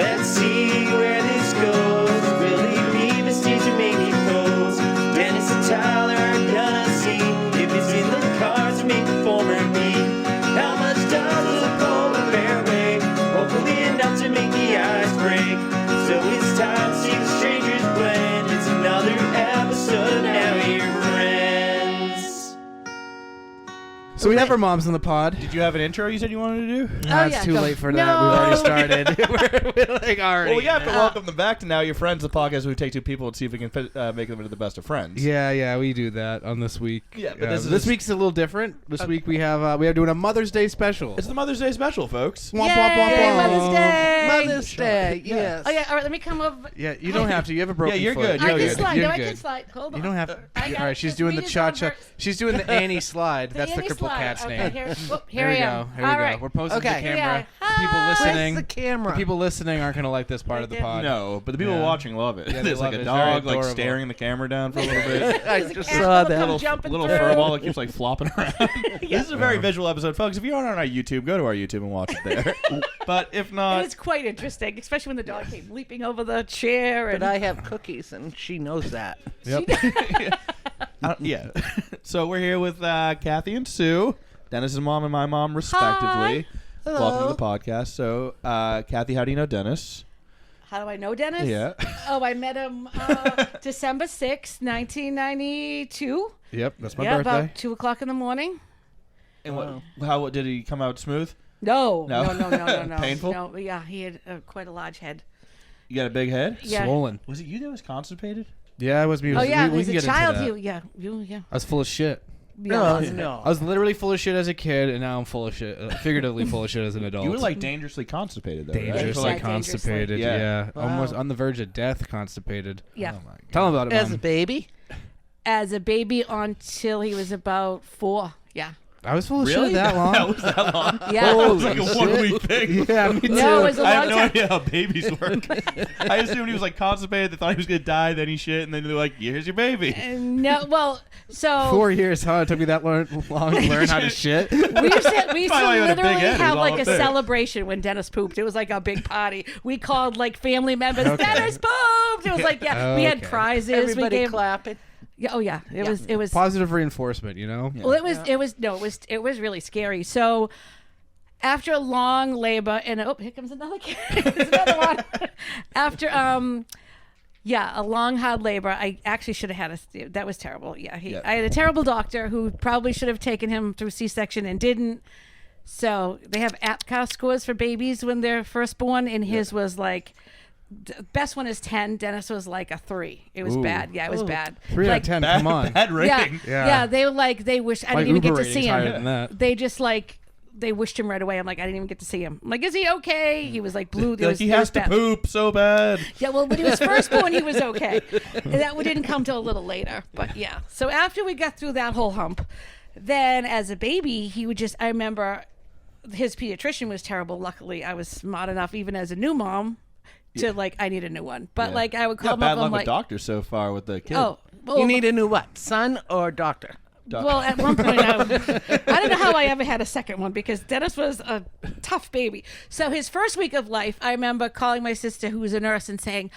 Let's see where this goes. Will he be mistakes or maybe pose? Dennis and Tyler are gonna see if it's in the cards to make the former me. How much does a polar bear weigh? Hopefully enough to make the ice break. So it's time to see the strangers blend. It's another episode of Now Your Friends. So we have our moms on the pod. Did you have an intro you said you wanted to do? It's too late for that. We've already started. we're like already. Well, we have to welcome them back to Now Your Friends, the podcast where we take two people and see if we can make them into the best of friends. Yeah, we do that on this week. Yeah, but this week's a little different. This week we are doing a Mother's Day special. It's the Mother's Day special, folks. Womp, womp, womp, womp. Mother's Day! Mother's Day, yes. Oh, yeah, all right, let me come over. Yeah, you don't have to. You have a broken Yeah, you're foot. good. I You're can good. slide. You're No, I good. can slide. Hold on. You don't have to. I got All right, it. she's Just doing the read his cha-cha. own She's doing the Annie slide. That's the Annie cripple slide. cat's Okay, name. Here Here we I go. am. Here we All go. right. We're posing to Okay. the camera. Hi. People listening. Where's the camera? The people listening aren't going to like this part of the Right pod. No, but the people Yeah. watching love it. Yeah, they There's love like it. a It's very dog like adorable. staring the camera down for a little bit. I There's a just cat saw that'll come that. jumping Little through. furball that keeps like flopping around. This is a very visual episode, folks. If you're not on our YouTube, go to our YouTube and watch it there. But if not, It's quite interesting, especially when the dog came leaping over the chair. And But I have cookies, and she knows that. Yep. yeah. So we're here with Kathy and Sue, Dennis's mom and my mom, respectively. Hello. Welcome to the podcast. So, Kathy, how do you know Dennis? How do I know Dennis? Yeah. Oh, I met him December 6th, 1992. Yep, that's my Yeah, birthday. about 2 o'clock in the morning. And how did he come out smooth? No. No? No. Painful? No, yeah, he had quite a large head. You got a big head? Yeah. Swollen. Was it you that was constipated? Yeah, it was me. Oh, yeah, we as can a get child, into that. yeah. I was full of shit. No. I was literally full of shit as a kid, and now I'm full of shit, figuratively full of shit as an adult. You were like dangerously constipated, though. dangerously Right? Yeah, constipated. dangerously. Yeah, Wow. almost on the verge of death, constipated. Yeah. Oh my God. Tell him about it, As a Mom. baby? As a baby until he was about 4. Yeah. I was full of Really? shit that long. That was that long? Yeah. That was Holy like a shit. 1 week thing. Yeah, me too. No, it was a I long have no time. idea how babies work. I assumed he was like constipated. They thought he was gonna die. Then he shit, and then they're like, "Here's your baby." No, well, so 4 years, huh? It took me that long to learn how to shit. we used to Probably had a big literally head. It was have all like up a there. celebration when Dennis pooped. It was like a big party. We called like family members. Dennis pooped. It was like we had Okay. prizes. Everybody we gave. clapping. Yeah, oh yeah, it was. Positive reinforcement, you know? Well, it was really scary. So after a long labor and here comes another kid. There's another one. After a long hard labor, I actually should have had that was terrible. Yeah, I had a terrible doctor who probably should have taken him through C-section and didn't. So they have APCAR scores for babies when they're first born, and his was like. Best one is 10. Dennis was like a 3. It was Ooh. bad. Yeah, it was bad. 3 out Like, of 10, come on. Bad Yeah, rating. yeah. They were like they wish I My didn't even Uber get to see rating's higher him. than that. They just like they wished him right away. I'm like I didn't even get to see him. I'm like, is he okay? He was like blue. Like, he has to poop so bad. Yeah, well, when he was first born, he was okay. And that didn't come till a little later. But yeah. So after we got through that whole hump, then as a baby, he would just. I remember his pediatrician was terrible. Luckily, I was smart enough, even as a new mom. To like, I need a new one, but Yeah. like I would Yeah, call him bad up. luck I'm with like, doctors so far with the kid. oh, well, You need a new what? Son or doctor? well, at one point, I don't know how I ever had a second one because Dennis was a tough baby. So his first week of life, I remember calling my sister, who was a nurse, and saying,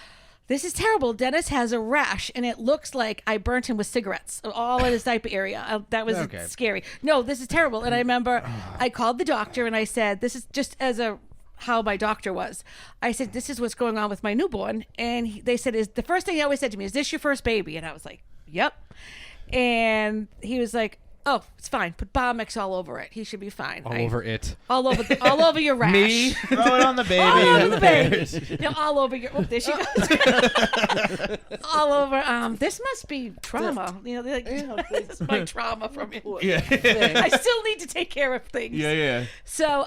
"This is terrible. Dennis has a rash, and it looks like I burnt him with cigarettes all in his diaper area." That was Okay. scary. No, this is terrible. And I remember I called the doctor and I said, "This is just as a." How my doctor was. I said, "This is what's going on with my newborn." And they said, "Is the first thing he always said to me, is this your first baby?" And I was like, "Yep." And he was like, "Oh, it's fine. Put Bomex all over it. He should be fine." All over it. All over your rash. Me? Throw it on the baby. All over Who the cares? baby. No, all over your. Oh, there she goes. All over. This must be trauma. You know, like, this is my trauma from it. Yeah. I still need to take care of things. Yeah. So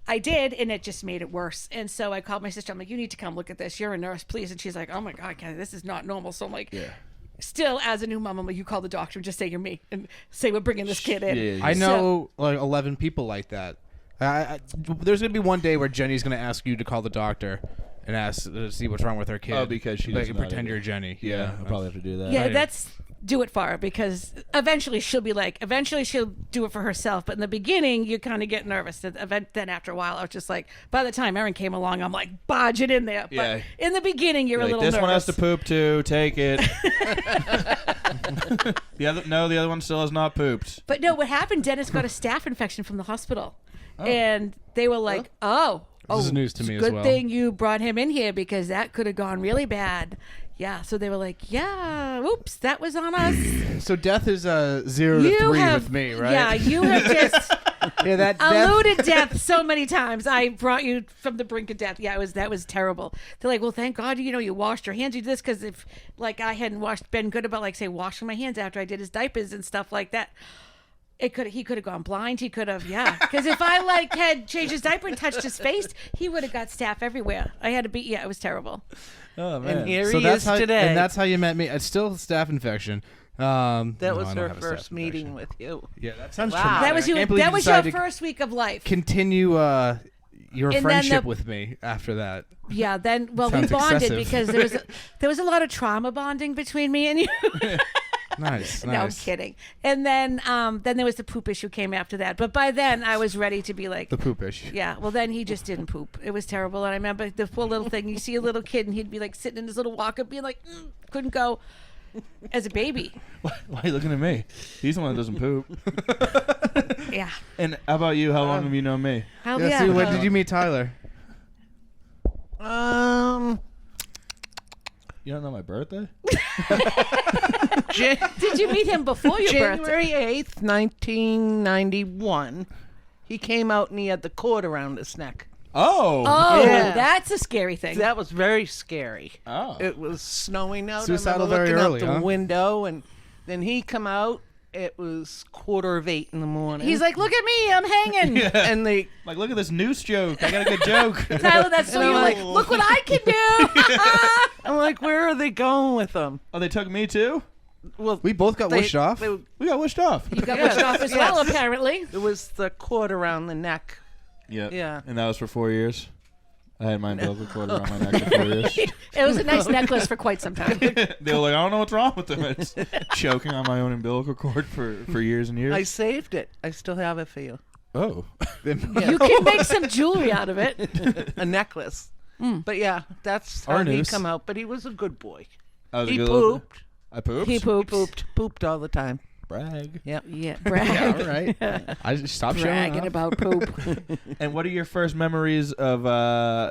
I did, and it just made it worse. And so I called my sister. I'm like, "You need to come look at this. You're a nurse, please." And she's like, "Oh my God, Kathy, this is not normal." So I'm like, still, as a new mom, I'm like, "You call the doctor and just say you're me and say we're bringing this kid in." Yeah. I know like 11 people like that. There's going to be one day where Jenny's going to ask you to call the doctor and ask to see what's wrong with her kid. Oh, because she doesn't know pretend that. you're Jenny. Yeah, I'll probably have to do that. Yeah, Right. do it for her because eventually she'll do it for herself. But in the beginning, you kind of get nervous. Then after a while, I was just like, by the time Erin came along, I'm like, bodge it in there. Yeah. But in the beginning, you're a Like, little this nervous. one has to poop too. Take it. the other one still has not pooped. But no, what happened? Dennis got a staph infection from the hospital, and they were like, "Oh, This is news to me as good well. thing you brought him in here because that could have gone really bad." Yeah, so they were like, "Yeah, oops, that was on us." So death is 0 to 3 with me, right? Yeah, you have just Yeah, that alluded death so many times. I brought you from the brink of death. Yeah, that was terrible. They're like, well, thank God, you washed your hands. You did this because if, like, I hadn't been good about, like, say, washing my hands after I did his diapers and stuff like that. He could have gone blind. He could have, yeah. Because if I had changed his diaper and touched his face, he would have got staph everywhere. I had to be, it was terrible. Oh man. And here So he that's is how, today. and that's how you met me. It's still staph infection. that no, was I don't her have a first staph meeting infection. with you. Yeah, that sounds Wow. traumatic. That was I can't believe that you was your decided to first week of life. continue your then friendship the- with me after that. Yeah, then we Sounds bonded excessive. because there was a lot of trauma bonding between me and you. Nice. No, I'm kidding. And then there was the poop issue came after that. But by then I was ready to be like, The poop issue. yeah. Well, then he just didn't poop. It was terrible. And I remember the poor little thing. You see a little kid and he'd be like sitting in his little walker, being like, couldn't go. As a baby. Why are you looking at me? He's the one that doesn't poop. Yeah. And how about you? How long have you known me? How, Yeah, see, when did you meet Tyler? You don't know my birthday? Did you meet him before your birthday? January 8th, 1991. He came out and he had the cord around his neck. Oh. Oh, Yeah. that's a scary thing. That was very scary. Oh. It was snowing out. Suicidal I remember very looking early, out the huh? window, and then he come out. It was 7:45 in the morning. He's like, look at me, I'm hanging. and they Like, look at this noose joke. I got a good joke. Tyler, that's so And you're I'm like, like, look what I can do. I'm like, where are they going with them? Oh, they took me too? Well, We both got wished off. We got wished off. You got Yeah. pushed off as well, apparently. it was the cord around the neck. Yep. Yeah. And that was for 4 years. I had my umbilical cord around my neck for 4 years. It was a nice necklace for quite some time. They were like, I don't know what's wrong with them. It's choking on my own umbilical cord for years and years. I saved it. I still have it for you. Oh. You can make some jewelry out of it. A necklace. But yeah, that's Or how he noose. come out. But he was a good boy. I was a He good little- pooped. I pooped? He pooped. Pooped all the time. Brag. Yep. Yeah, Yeah, brag. all right. I just stopped showing Bragging up. about poop. And what are your first memories of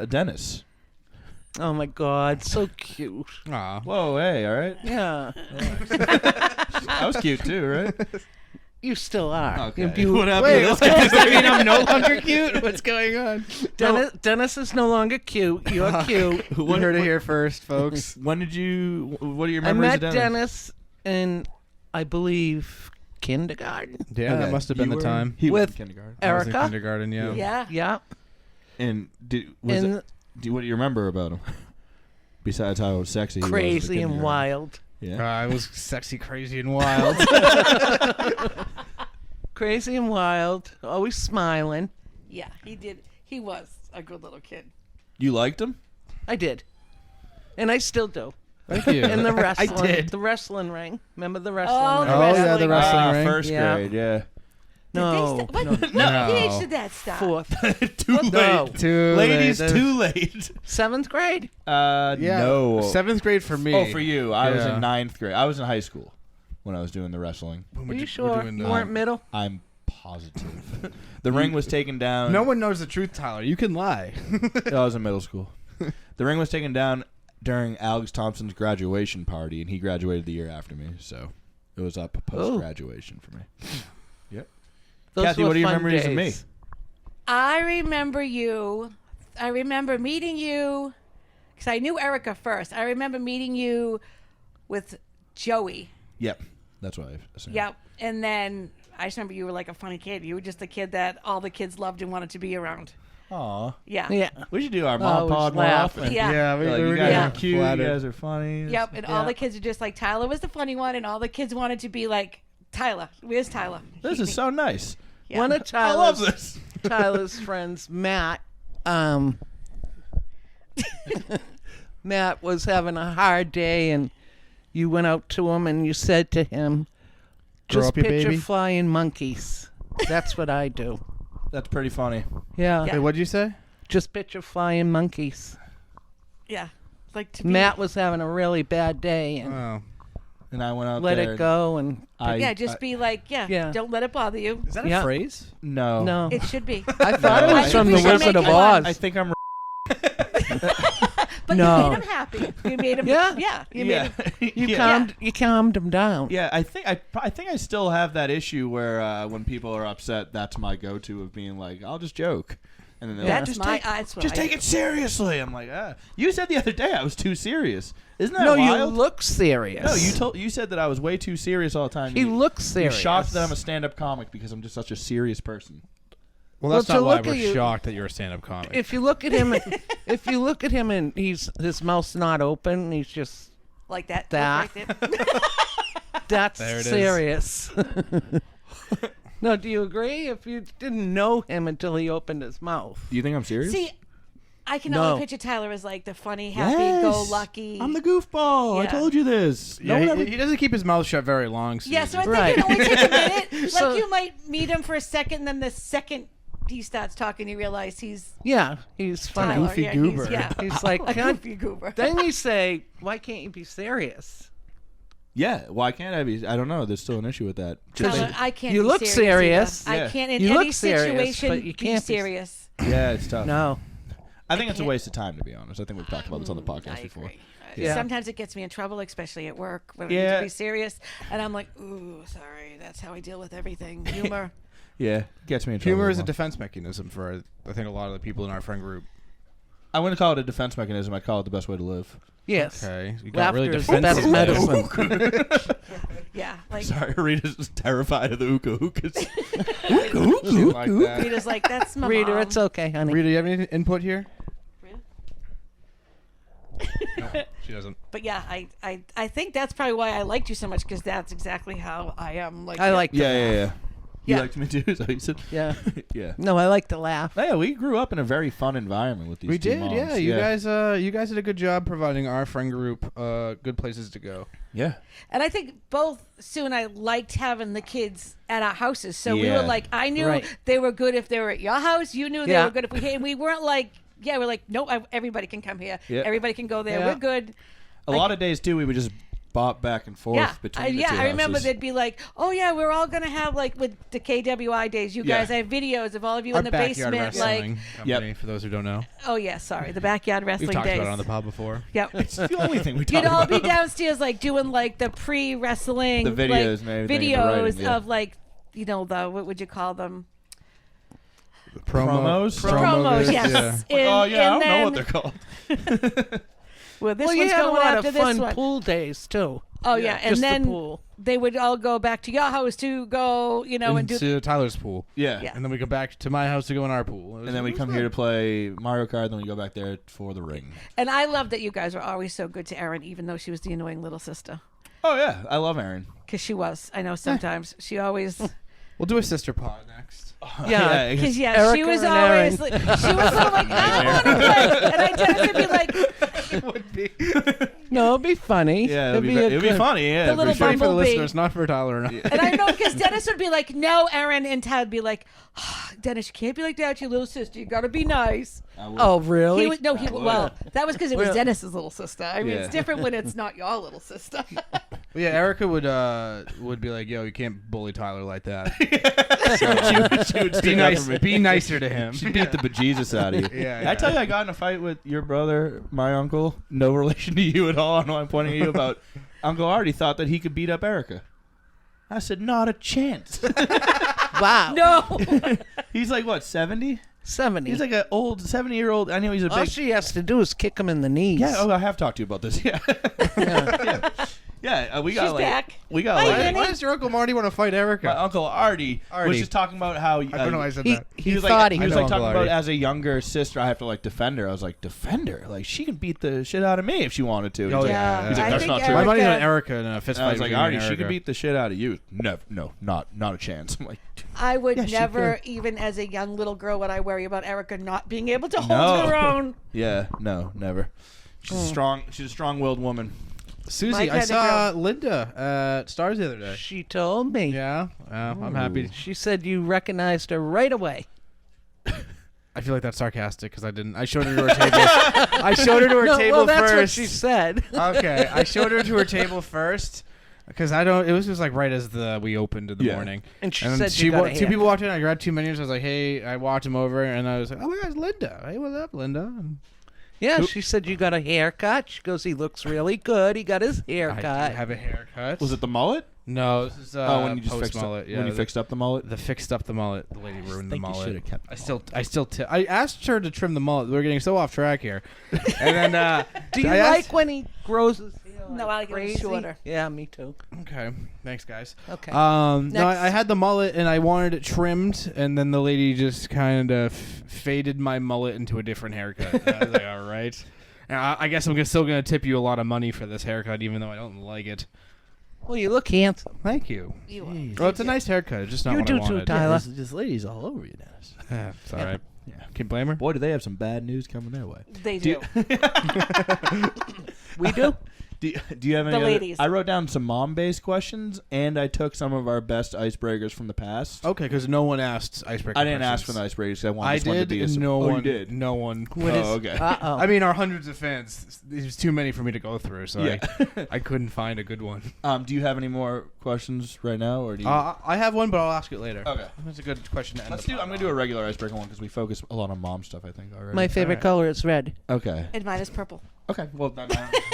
Dennis? Oh my God, so cute. Aw. Whoa, hey, all right. Yeah. I was cute too, right? You still are. Okay. You're beautiful. What happened? Wait, to this does that mean I'm no longer cute? What's going on? Dennis is no longer cute. You're cute. You heard it here first, folks. When did you? What are your I memories met of Dennis in, I believe, kindergarten. Yeah, that must have been You the were- time. He was in With kindergarten. I was in Erica. kindergarten, yeah. Yeah. Yeah. And And what do you remember about him? Besides how sexy, he was at the crazy and kindergarten. wild. Yeah. I was sexy, crazy, and wild. Crazy and wild. Always smiling. Yeah, he did. He was a good little kid. You liked him? I did. And I still do. Thank you. In the wrestling. I did. The wrestling ring. Remember the wrestling Oh, ring? the Oh, yeah, the wrestling. wrestling ring. First Yeah. grade, yeah. No. Did they what No. age did that stop? Fourth. Too late. No. Too Ladies, late. too late. 7th grade. Yeah. No. 7th grade for me. Oh, for you. I was Yeah. in 9th grade. I was in high school when I was doing the wrestling. Are you sure you weren't middle? I'm positive. The ring was taken down. No one knows the truth, Tyler. You can lie. I was in middle school. The ring was taken down during Alex Thompson's graduation party, and he graduated the year after me. So it was up post-graduation for me. Yep. Those Kathy, were what are your fun memories of me? days. I remember you. I remember meeting you because I knew Erica first. I remember meeting you with Joey. Yep. That's what I assumed. Yep. And then I just remember you were like a funny kid. You were just the kid that all the kids loved and wanted to be around. Aw. Yeah. Yeah. We should do our mom Always pod more laughing. often. Yeah. we, Like, we you were guys getting are cute. flattered. You guys are funny. Yep. And all Yeah. the kids are just like, Tyler was the funny one, and all the kids wanted to be like, Tyler. Where's Tyler? This is so nice. Yeah. One of I love Tyler's, this. Tyler's friends, Matt, Matt was having a hard day, and you went out to him and you said to him, Grow just up, you picture baby." flying monkeys. That's what I do. That's pretty funny. Yeah. Yeah. Wait, what'd you say? Just picture flying monkeys. Yeah. Like to be. Matt was having a really bad day and Oh, And I went out let there. it go. And Yeah, just be like, Yeah. don't let it bother you. is that Yeah. a phrase? No. no. It should be. I thought No, it I was think from we The should Wizard make of it one. Oz. I think I'm. But No. you made him happy. You made him. Yeah. Yeah. You made Yeah. him. You calmed him down. Yeah, I think I still have that issue where when people are upset, that's my go-to of being like, I'll just joke, and then they're like, That's just my. take, That's what just I take do. it seriously. I'm like, you said the other day I was too serious. Isn't that No, you wild? look serious. No, you said that I was way too serious all the time. He looks You're serious. shocked that I'm a stand-up comic because I'm just such a serious person. Well, that's Well, to not why look we're at you- shocked that you're a stand-up comic. If you look at him, and his mouth's not open, he's just Like that. That. Right there. that's There it is. serious. No, do you agree? If you didn't know him until he opened his mouth, Do you think I'm serious? See, I can No. only picture Tyler as like the funny, happy-go-lucky. I'm the goofball. I Yeah. told you this. yeah, No one ever- he doesn't keep his mouth shut very long. Yeah, so I Susan. think Right. it only takes a minute. Like So- you might meet him for a second, then the second he starts talking, you realize he's yeah, he's funny. Tyler. goofy yeah, goober. He's like, a "Can't-" goofy goober. then you say, "Why can't you be serious?" Yeah, why can't I be? I don't know. There's still an issue with that. Tyler, I can't. You be look serious. serious. either. Yeah. I can't in You any look serious, situation but you can't be be- serious. Yeah, it's tough. No. I think it's a can't- waste of time, to be honest. I think we've talked about this on the podcast I before. agree. Yeah. Sometimes it gets me in trouble, especially at work when I need Yeah. to be serious, and I'm like, "Ooh, sorry, that's how I deal with everything." Humor. Yeah, gets me in trouble. Humor is a well. defense mechanism for, I think, a lot of the people in our friend group. I wouldn't call it a defense mechanism. I'd call it the best way to live. Yes. Okay, you got Laughter really is the best defensive. medicine. Yeah, like Sorry, Rita's terrified of the ooka hookas. Shit like that. Rita's like, "That's my Reader, mom." it's okay, honey. Rita, you have any input here? Rita? No, she doesn't. But yeah, I think that's probably why I liked you so much, because that's exactly how I am. Like I like to Yeah, yeah, laugh. yeah. You Yeah. liked me too, is that what you said? Yeah. Yeah. No, I like to laugh. Yeah, we grew up in a very fun environment with these We two did, moms. yeah. You guys did a good job providing our friend group good places to go. Yeah. And I think both Sue and I liked having the kids at our houses. So we Yeah. were like, I knew Right. they were good if they were at your house. You knew they Yeah. were good if we came. We weren't like, yeah, we're like, nope, everybody can come here. Yeah. Everybody can go there. Yeah. We're good. A lot of days too, we would just bop back and forth Yeah, between the two I remember houses. they'd be like, "Oh yeah, we're all gonna have like with the KWI days. You Yeah. guys, I have videos of all of you Our in the backyard basement. Like, wrestling company, for those who don't know. oh yeah, sorry, the backyard wrestling We've talked days. about it on the pod before. Yep. It's the only thing we talk You'd all about. be downstairs like doing like the pre-wrestling The videos like, and everything, the videos writing, yeah. of like the what would you call them? Promos? Promos, vids, yes. yeah. And- Oh yeah, I and don't know what then- they're called. Well, this Well, you one's had a going lot after of this fun one. pool days too. Oh yeah, and Just the then pool. they would all go back to your house to go, and do. Into Tyler's pool. Yeah. Yeah. And then we go back to my house to go in our pool. And then we come here to play Mario Kart, then we go back there for the ring. And I love that you guys were always so good to Erin, even though she was the annoying little sister. Oh yeah, I love Aaron. Because she was. I know sometimes she always. We'll do a sister pod next. Yeah. Because she Erica was and always Erin. like, she was so like, I want to play, and I Dennis would be like, It would be. No, it'd be funny. Yeah, it'd be, a it'd be good- funny. Yeah, The little for sure. Funny for the Bumblebee. listeners, not for Tyler and I. and I know because Dennis would be like, no, Erin, and Tad would be like, Dennis, you can't be like that to your little sister. You got to be nice. Oh, really? He would no, he would. well, that was because it was Well- Dennis's little sister. I mean, Yeah. it's different when it's not your little sister. Well, yeah, Erica would be like, "Yo, you can't bully Tyler like that. she would Be stick up nice. for me. Be nicer to him." She beat the bejesus out of you. Yeah, Did I tell you I got in a fight with your brother, my uncle, no relation to you at all. I know I'm pointing at you about Uncle Artie thought that he could beat up Erica. I said, not a chance. Wow. No. He's like, what, 70? 70. He's like an old 70-year-old. I know he's a All big... she has to do is kick him in the knees. Yeah, oh, I have talked to you about this. Yeah. Yeah. Yeah, we got She's like... back. We got Hi, like... Vinny. Why does your Uncle Marty want to fight Erica? My Uncle Artie was Artie. just talking about how... I don't know why I said He, that. he was thought like, he he was I like know talking Uncle about Artie. as a younger sister, I have to like defend her. I was like, defend her? Like she can beat the shit out of me if she wanted to. Oh, He's like, yeah. He's like, I that's think not true. My money's on Erica- Erica in a fist And I fight. was like, between me Artie, and she Erica. could beat the shit out of you. No, not a chance. I'm like, I would Yeah, she never, could. even as a young little girl, would I worry about Erica not being able to hold No. her own. yeah, no, never. She's a strong-willed woman. Susie, I kinda saw Linda at Stars the other day. She told me. Yeah, I'm happy. She said you recognized her right away. I feel like that's sarcastic because I didn't. I showed her to her table. I showed her to her No, table well, that's first. what she said. Okay, I showed her to her table first because I don't. It was just like right as we opened in the morning, And she then said you got a two people haircut. walked in. I grabbed 2 menus. I was like, "Hey," I walked him over, and I was like, "Oh my God, it's Linda! Hey, what's up, Linda?" And Yeah, she said you got a haircut. She goes, he looks really good. He got his I haircut. do have a haircut. Was it the mullet? No, this is when you just post fixed mullet. up, Yeah, when you fixed up the mullet. the fixed up the mullet. The lady ruined the think you mullet. should've kept the I asked her to trim the mullet. We're getting so off track here. And then Do you I asked- like when he grows his hair? No, I like it when it's crazy? shorter. Yeah, me too. Okay, thanks guys. Okay. No, Next. I had the mullet and I wanted it trimmed, and then the lady just kind of faded my mullet into a different haircut. And I was like, all right. And I guess I'm still gonna tip you a lot of money for this haircut, even though I don't like it. Well, you look handsome. Thank you. You are. Well, it's a nice haircut. It's just not You what do I too, wanted. Tyler. This lady's all over you, Dennis. Yeah, it's all right. Yeah. Can you blame her? Boy, do they have some bad news coming their way. They do. We do? Do you have any The other- ladies. I wrote down some mom-based questions, and I took some of our best icebreakers from the past. Okay, because no one asked icebreaker. I didn't ask for questions. the icebreakers because I wanted I this one to did. be a... And no oh, one. you did? No one. Oh, okay. Uh-oh. I mean, our hundreds of fans. There's too many for me to go through, so Yeah. I couldn't find a good one. Do you have any more questions right now, or do you... I have one, but I'll ask it later. Okay. That's a good question to end. Let's the do... pod I'm going to do a regular icebreaker one because we focus a lot on mom stuff, I think, already. My favorite Alright. color is red. Okay. And mine is purple. Okay. Well, then,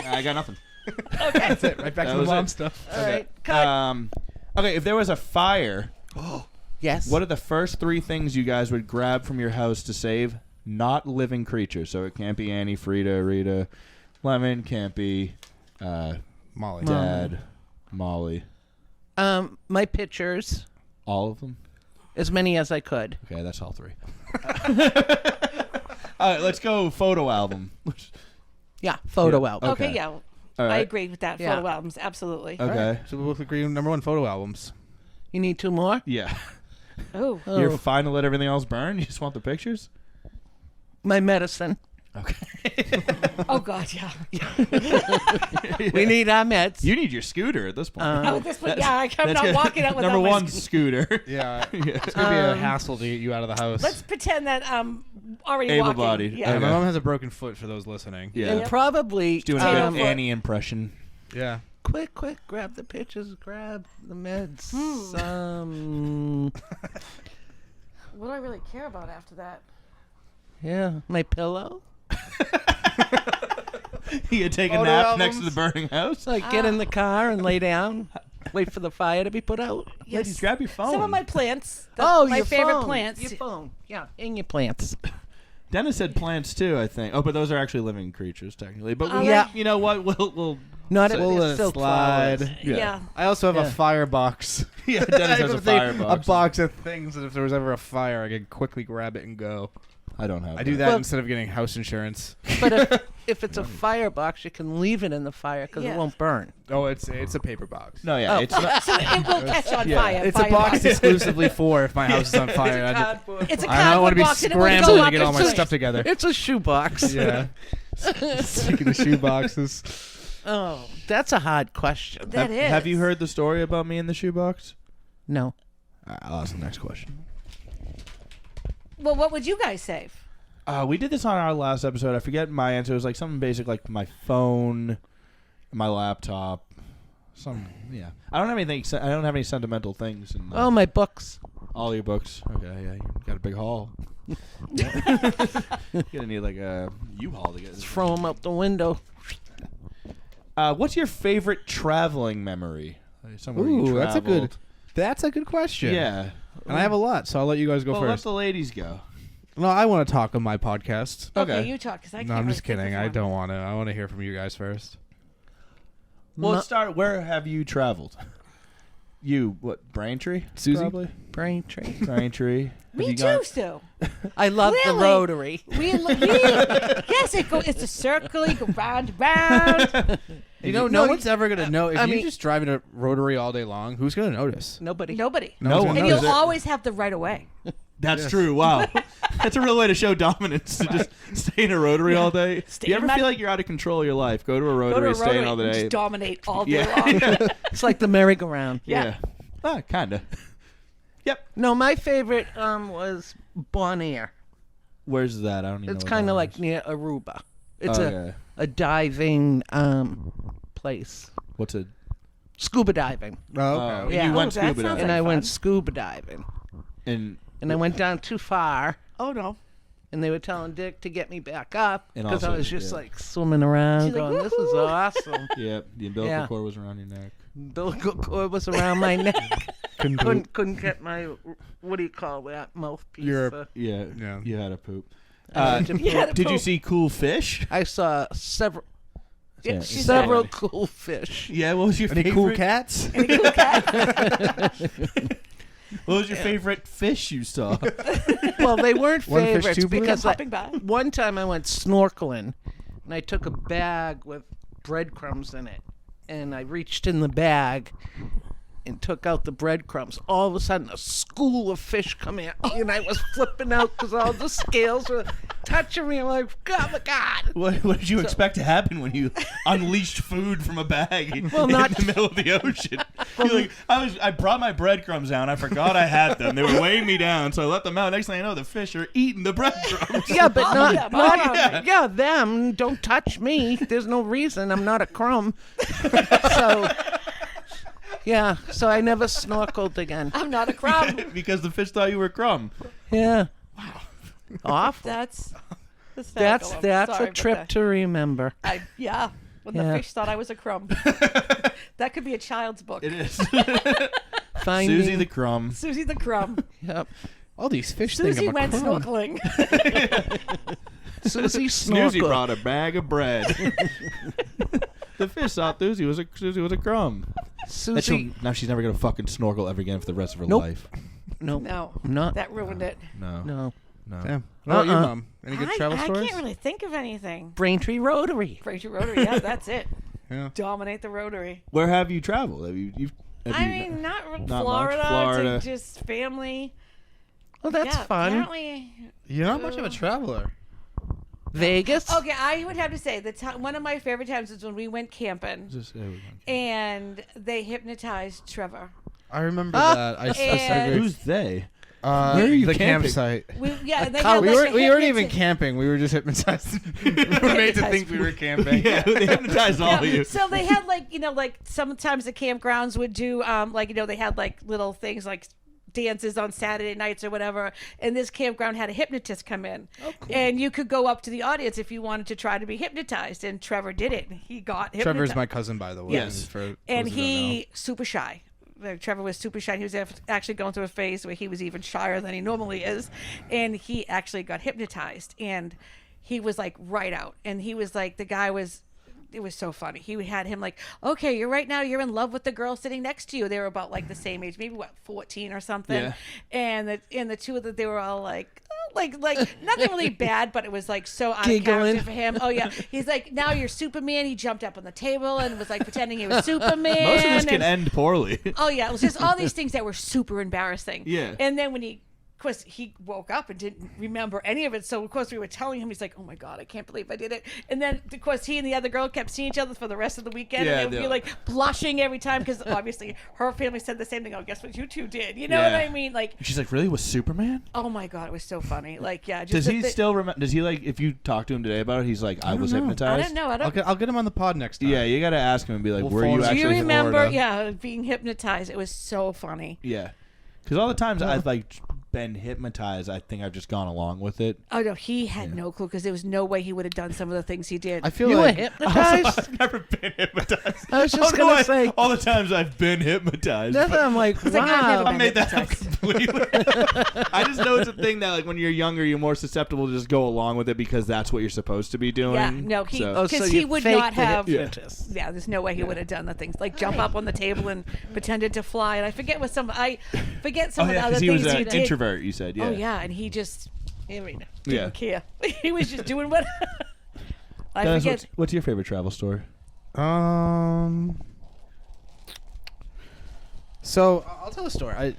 I got nothing. That's it. Right back That to the was mom it. stuff. All right. Cut. Okay, if there was a fire, Yes. what are the first 3 things you guys would grab from your house to save not living creatures? So it can't be Annie, Frida, Rita, Lemon, can't be Molly. Dad, Molly. My pictures, All of them? as many as I could. Okay, that's all 3. All right, let's go photo album. Yeah, photo Yeah. album. Okay. Okay, yeah. All I right. agree with that. Yeah. Photo albums, absolutely. Okay. So we both agree on number 1 photo albums. You need 2 more? Yeah. Oh. You're fine to let everything else burn? You just want the pictures? My medicine. Okay. Oh, God, yeah. We need our meds. You need your scooter at this point. Oh, this one, yeah, I'm That's not good. walking out without Number my 1, scooter. Yeah. It's gonna be a hassle to get you out of the house. Let's pretend that already Able-bodied. walking. Yeah, Yeah. my Okay. mom has a broken foot for those listening. Yeah. And probably Doing a Potato good foot. Annie impression. Yeah. quick, grab the pictures, grab the meds. What do I really care about after that? Yeah, my pillow. You could take a Photo nap next to albums. the burning house. Like get in the car and lay down, wait for the fire to be put out. Ladies, grab your phone. Some of my plants. My your favorite phone. plants. Your phone. Yeah, and your plants. Dennis said plants too, I think. Oh, but those are actually living creatures technically. But Oh, we, yeah. you know what? We'll Not So- if We'll they're let it silk slide. flowers. Yeah. I also have Yeah. a firebox. Yeah, Dennis has a firebox. A box of things that if there was ever a fire, I could quickly grab it and go. I don't have. I do that Well- instead of getting house insurance. But if it's a firebox, you can leave it in the fire because Yeah. it won't burn. Oh, it's a paper box. No, yeah, Oh. it's not. So it will catch on Yeah. fire. It's a Fire box exclusively for if my house is on fire. It's a I don't want to cardboard be box and it will scrambling go to up get all my into- stuff together. It's a shoebox. Yeah. Sticking the shoe boxes. Oh, that's a hard question. That is. Have you heard the story about me in the shoebox? No. I'll ask the next question. Well, what would you guys save? We did this on our last episode. I forget my answer. It was like something basic, like my phone, my laptop. Yeah. I don't have anything. I don't have any sentimental things. In, Oh, my books. all your books. Okay, yeah, you got a big haul. You're gonna need like a U-Haul to get this. Throw them out the window. What's your favorite traveling memory? Like somewhere you Ooh, that's a good. traveled. That's a good question. Yeah. And I have a lot, so I'll let you guys go Well, let first. the ladies go. No, I want to talk on my podcast. Okay. You talk, because I can't. No, I'm just really think kidding. of I one. don't want to. I want to hear from you guys first. Well, No- let's start. Where have you traveled? You, what, Braintree? Susie? Probably. Braintree. Braintree. Have Me you too, got- Stu. I love the Really? Rotary. Yes, it's a circle. You go round, round. You know, No, no one's ever gonna know if I you mean- just drive in a rotary all day long. Who's gonna notice? Nobody. Nobody. No No one's one gonna And notice. you'll always have the right of way. That's true. Wow. That's a real way to show dominance, to just stay in a rotary all day. Stay Do you ever in that- feel like you're out of control of your life? Go to a Go rotary, to a stay rotary in all and day. just dominate all day Yeah. long. It's like the merry-go-round. Yeah. Ah, kind of. Yep. No, my favorite was Bonaire. Where's that? I don't even It's know. kind of like near Aruba. It's Okay. a diving place. What's it? Scuba diving. Oh, Oh, okay. Yeah. you went Oh, that scuba sounds diving. And like I went fun. scuba diving. And I went down too far. Oh no. And they were telling Dick to get me back up And because I also, was just yeah. like swimming around She's like, going, this is "Woohoo." awesome. yeah, the umbilical Yeah. cord was around your neck. Umbilical cord was around my neck. Couldn't do it. couldn't get my, what do you call that, mouthpiece. Your- Yeah, Yeah. you had a poop. I had to You had poop. a Did you poop. see cool fish? I saw several Yeah, she said- several cool fish. Yeah, what was your Any favorite? cool cats? Any cool cat? What was your favorite fish you saw? Well, they weren't One fish, favorites two blue? because Hopping by. one time I went snorkeling and I took a bag with breadcrumbs in it and I reached in the bag and took out the breadcrumbs. All of a sudden, a school of fish come at me and I was flipping out because all the scales were touching me. I'm like, oh my God. What did you expect to happen when you unleashed food from a bag Well, in not- the middle of the ocean? You're like, I brought my breadcrumbs down. I forgot I had them. They were weighing me down, so I let them out. Next thing I know, the fish are eating the breadcrumbs. Yeah, but yeah, yeah, them. Don't touch me. There's no reason. I'm not a crumb. So, yeah. So I never snorkeled again. I'm not a crumb. Because the fish thought you were crumb. Yeah. Off. That's That's hysterical. I'm sorry, a but trip to remember. yeah. When Yeah. the fish thought I was a crumb. That could be a child's book. It is. Finding, Susie the crumb. Susie the crumb. Yep. All these fish think Susie I'm a went crumb. snorkeling. Susie Susie snorkeled. brought a bag of bread. The fish thought Susie was a crumb. Susie. Now she's never gonna fucking snorkel ever again for the rest of her Nope. life. No. No. Not. That ruined it. No. No. Damn. What about you, Mom? Any good I travel stories? can't really think of anything. Braintree Rotary. Fraser Rotary, yeah, that's it. Yeah. Dominate the Rotary. Where have you traveled? Have I you- mean, not much. Florida. Florida. To just family. Well, that's yeah, fun. Apparently, You're not much of a traveler. Vegas. okay. I would have to say one of my favorite times is when we went camping and they hypnotized Trevor. I remember that. I And- figured. Who's they? Where are you the camping? campsite. Yeah, they Oh, had We like weren't a even hypnoti- camping. We were just hypnotized. we were made to think we were camping. Yeah, they hypnotized all of Yeah, you. so they had like sometimes the campgrounds would do they had like little things like dances on Saturday nights or whatever, and this campground had a hypnotist come in, and you could go up to the audience if you wanted to try to be hypnotized, and Trevor did it. He got hypnotized. Trevor's my cousin, by the way. Yes. For those and who don't know. he super shy. Like, Trevor was super shy. He was actually going through a phase where he was even shyer than he normally is, and he actually got hypnotized, and he was like right out, and he was like the guy was. It was so funny. He had him like, okay, you're in love with the girl sitting next to you. They were about like the same age, maybe 14 or something. Yeah. And the two of them, they were all like, oh, like nothing really bad, but it was like so out of Giggling. character for him. Oh yeah, he's like, now you're Superman. He jumped up on the table and was like pretending he was Superman. Most of this can and- end poorly. Oh yeah, it was just all these things that were super embarrassing. Yeah. And then when of course, he woke up and didn't remember any of it. So of course we were telling him, he's like, "Oh my God, I can't believe I did it." And then of course he and the other girl kept seeing each other for the rest of the weekend, Yeah, and they would be they- like blushing every time because obviously her family said the same thing. Oh, guess what you two did? You know what Yeah. I mean? Like, She's like, really? Was Superman? oh my God, it was so funny. Like, yeah. Just Does he the- still remember? Does he like? If you talk to him today about it, he's like, I was know. hypnotized. I don't know. I don't. I'll get him on the pod next time. Yeah, you gotta ask him and be like, We'll were you forward it. actually? Do you in remember? Florida? Yeah, being hypnotized. It was so funny. Yeah. Because all the times I've like been hypnotized, I think I've just gone along with it. Oh no, he had no clue because there was no way he would have done some of the things he did. I feel You were like hypnotized? I've never been hypnotized. I was just Oh, no, gonna say. all the times I've been hypnotized. That's what I'm like, like, I've never wow. I made that up hypnotized. completely. I just know it's a thing that, like, when you're younger, you're more susceptible to just go along with it because that's what you're supposed to be doing. Yeah, no, he- So- Oh, so because you he would faked not the have. hypnotist. Yeah, there's no way he would have done the things like jump up on the table and pretended to fly. And I forget what some of the other because he things was he an did. introvert. You said, yeah. Oh yeah, and he just Every day. Yeah. didn't care. He was just doing what. I Dennis, forget. what's your favorite travel story? So I'll tell a story.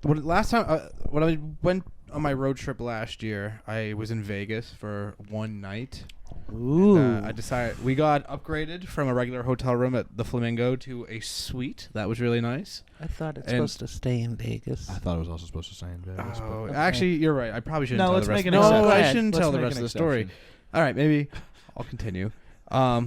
Last time when I went on my road trip last year, I was in Vegas for one night. Ooh. I decided we got upgraded from a regular hotel room at the Flamingo to a suite. That was really nice. I thought it's And- supposed to stay in Vegas. I thought it was also supposed to say in Vegas. Oh, but- actually, you're right. I probably shouldn't No, tell let's the rest. make an No, exception. I Go ahead. shouldn't Let's tell the make rest an of the story. exception. All right, maybe I'll continue.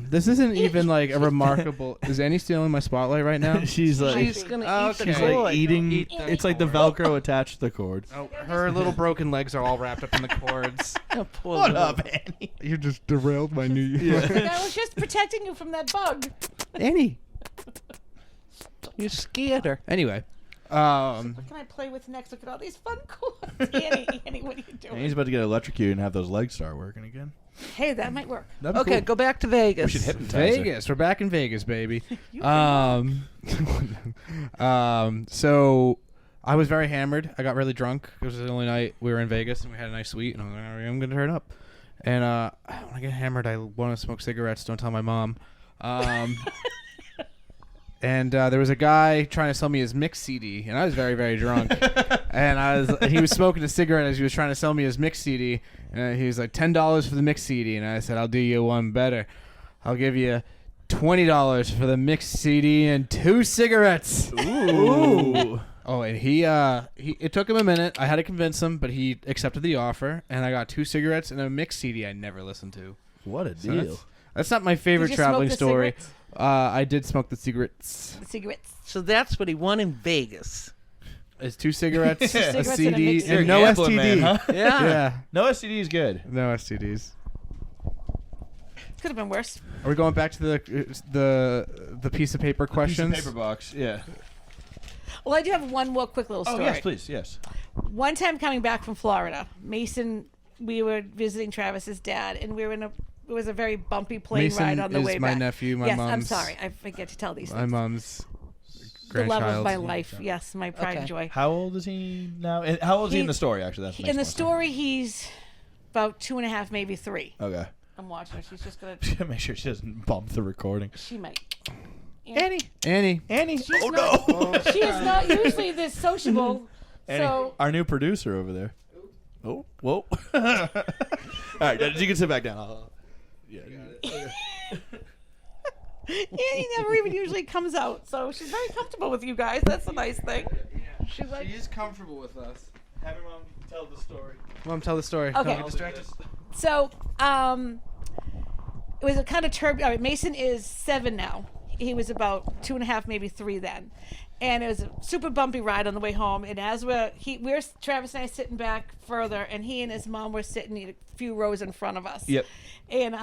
This isn't even like a remarkable. Is Annie stealing my spotlight right now? She's like, She's gonna eat Okay. the she's cord. like eating. Eat the It's like the cord. Velcro attached to the cord. Oh, her little broken legs are all wrapped up in the cords. Oh, poor What little- up, Annie? You just derailed my new year. I was just protecting you from that bug. Annie. You scared her. Anyway, What can I play with next? Look at all these fun cords. Annie, what are you doing? Annie's about to get electrocuted and have those legs start working again. Hey, that might work. That'd be Okay, cool. go back to Vegas. We should hypnotize her. Vegas. We're back in Vegas, baby. You So I was very hammered. I got really drunk. It was the only night we were in Vegas, and we had a nice suite. And I was like, I'm gonna turn up. And when I get hammered, I want to smoke cigarettes. Don't tell my mom. And there was a guy trying to sell me his mix CD, and I was very, very drunk. And he was smoking a cigarette as he was trying to sell me his mix CD. And he was like, $10 for the mix CD, and I said, I'll do you one better. I'll give you $20 for the mix CD and 2 cigarettes. Ooh. Oh, and he it took him a minute. I had to convince him, but he accepted the offer, and I got 2 cigarettes and a mix CD I never listened to. What a So deal. that's not my favorite Did you smoke traveling the story. cigarettes? I did smoke the cigarettes. The cigarettes. So that's what he won in Vegas. It's 2 cigarettes, a Cigarettes and a CD, mix and CD. no Gambling STD. man, huh? Yeah. Yeah, No STD is good. no STDs. Could have been worse. Are we going back to the piece of paper questions? Piece of paper box. Yeah. Well, I do have one more quick little Oh story. yes, please. Yes. One time coming back from Florida, Mason, we were visiting Travis's dad, and we were in it was a very bumpy plane Mason ride on the is way my back. nephew, my yes, I'm mom's- sorry. I forget to tell these My things. mom's The love of grandchild. my life. Yes, my pride and Okay. joy. How old is he now? And how old is he in He- the story? Actually, that's In the story, he's about 2.5, maybe 3. Okay. I'm watching her. She's just gonna. Make sure she doesn't bump the recording. She might. Annie. Annie. Annie. She's Oh not- no. She is not usually this sociable. Annie, So our new producer over there. Oh, whoa. All right, you can sit back down. Yeah. Annie never even usually comes out, so she's very comfortable with you guys. That's a nice thing. She's like, She is comfortable with us. Have your mom tell the story. Mom, tell the story. Okay. Don't get distracted. so, it was a kind of turbulent. Mason is 7 now. He was about 2.5, maybe 3 then. And it was a super bumpy ride on the way home. And as we're Travis and I sitting back further, and he and his mom were sitting a few rows in front of us. Yep. And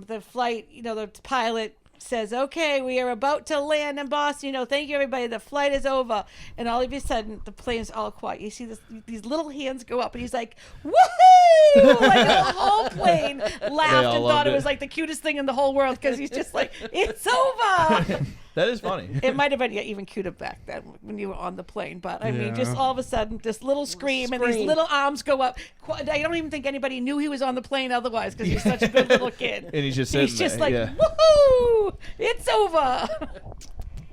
the flight, the pilot says, "Okay, we are about to land in Boston. Thank you, everybody. The flight is over." And all of a sudden, the plane's all quiet. You see these little hands go up, and he's like, "Woohoo!" Like the whole plane laughed all and thought loved it was it. like the cutest thing in the whole world because he's just like, "It's over." That is funny. It might have been even cuter back then when you were on the plane, but I mean, just Yeah. all of a sudden, this little scream and these Scream. little arms go up. I don't even think anybody knew he was on the plane otherwise because he's such a good little kid. And he's just He's sitting just there, like, yeah. "Woohoo! It's over."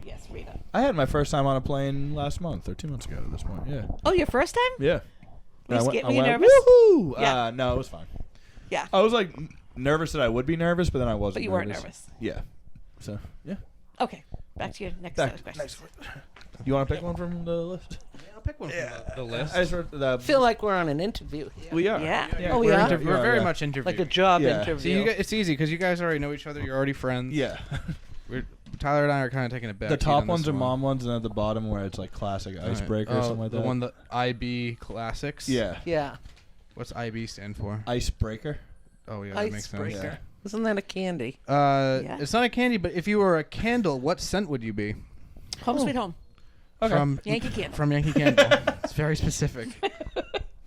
Yes, Rita. I had my first time on a plane last month or 2 months ago at this point. Yeah. Oh, your first time? Yeah. Were you I went, nervous? Woohoo! Yeah. No, it was fine. Yeah, I was like nervous that I would be nervous, but then I wasn't. but you weren't nervous. Yeah. So yeah. Okay, back to your next set of questions. You want to pick one from the list? I'll pick one from the list. I just wrote the. I feel like we're on an interview here. we are. Yeah. Oh, we're, yeah? we're very Yeah. much interviewed. Like a job Yeah. interview. See, it's easy because you guys already know each other. You're already friends. Yeah. Tyler and I are kind of taking it back. The top ones are mom ones, and at the bottom where it's like classic icebreaker or something like that. The one, the IB Classics. Yeah. Yeah. What's IB stand for? Icebreaker. Oh yeah, that makes sense. Icebreaker. Yeah. Isn't that a candy? Yeah. It's not a candy, but if you were a candle, what scent would you be? Home sweet home. Okay. From Yankee Candle. From Yankee Candle. It's very specific.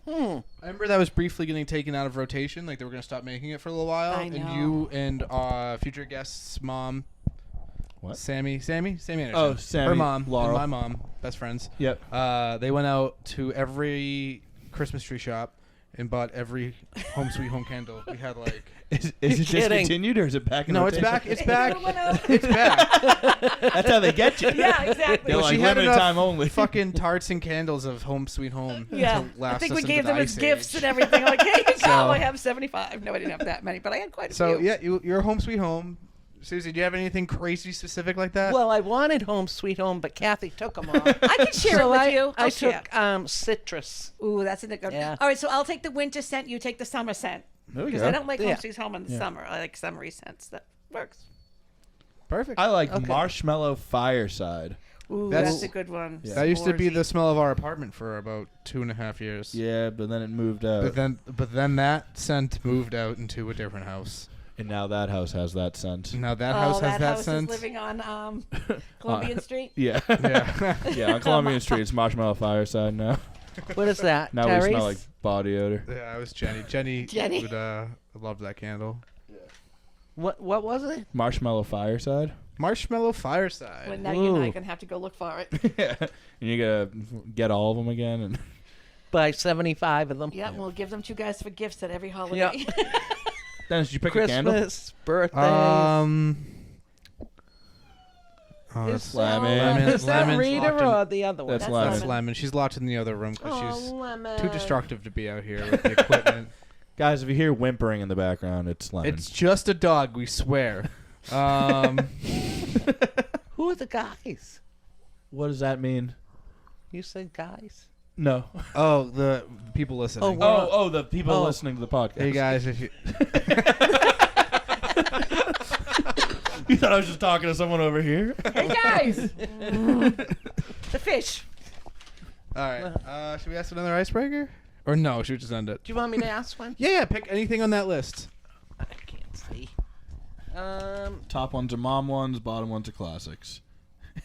Hmm. I remember that was briefly getting taken out of rotation. Like they were going to stop making it for a little while. I And know. you and future guest's mom, What? Sammy Anderson. Oh, Sammy, Her mom, Laurel. and my mom, best friends. Yep. They went out to every Christmas tree shop and bought every Home Sweet Home candle. We had like. Is it kidding. discontinued or is it back in No, rotation? it's back. Went out. It's back. That's how they get you. Yeah, exactly. They're Well, like she had limited enough time only. Fucking tarts and candles of Home Sweet Home. Yeah, to last I think us we into gave the them as Ice gifts Age. and everything. Like, here you So- go. I have 75. No, I didn't have that many, but I had quite a So few. yeah, you're Home Sweet Home. Susie, do you have anything crazy specific like that? Well, I wanted Home Sweet Home, but Kathy took them all. I can share So it with I, you. I I'll share. took citrus. Ooh, that's a good. Yeah. All right, so I'll take the winter scent. You take the summer scent. There we Because go. I don't like Home Yeah. Sweet Home in the summer. I like summery scents. That works. Perfect. I like Okay. Marshmallow Fireside. Ooh, That's- that's a good one. Yeah. That used to be Orgy. the smell of our apartment for about 2.5 years. Yeah, but then it moved out. But then that scent moved out into a different house. And now that house has that scent. Now that Oh, house has that house scent. is living on Columbian Street. Yeah. Yeah. Yeah, on Columbian Street, it's Marshmallow Fireside now. What is that? Now Terry's? we smell like body odor. Yeah, it was Jenny. Jenny. would loved that candle. What was it? Marshmallow Fireside? Marshmallow Fireside. Well, now you know Ooh. you're gonna have to go look for it. Yeah. And you gotta get all of them again. And Buy 75 of them. Yeah, we'll give them to you guys for gifts at every holiday. Yeah. Dennis, did you pick a candle? Christmas, birthdays. Oh, Is that's that- lemon. Is that Lemon's Rita locked in- or the other one? That's That's lemon. That's lemon. She's locked in the other room because she's Lemon. too destructive to be out here with the equipment. Guys, if you hear whimpering in the background, it's lemon. It's just a dog, we swear. Who are the guys? What does that mean? You said guys. No. Oh, the people listening. Oh, the people Oh. listening to the podcast. Hey guys, if you You thought I was just talking to someone over here? Hey guys, the fish. all right, should we ask another icebreaker, or no? Should we just end it? Do you want me to ask one? Yeah, pick anything on that list. I can't see. Top ones are mom ones, bottom ones are classics.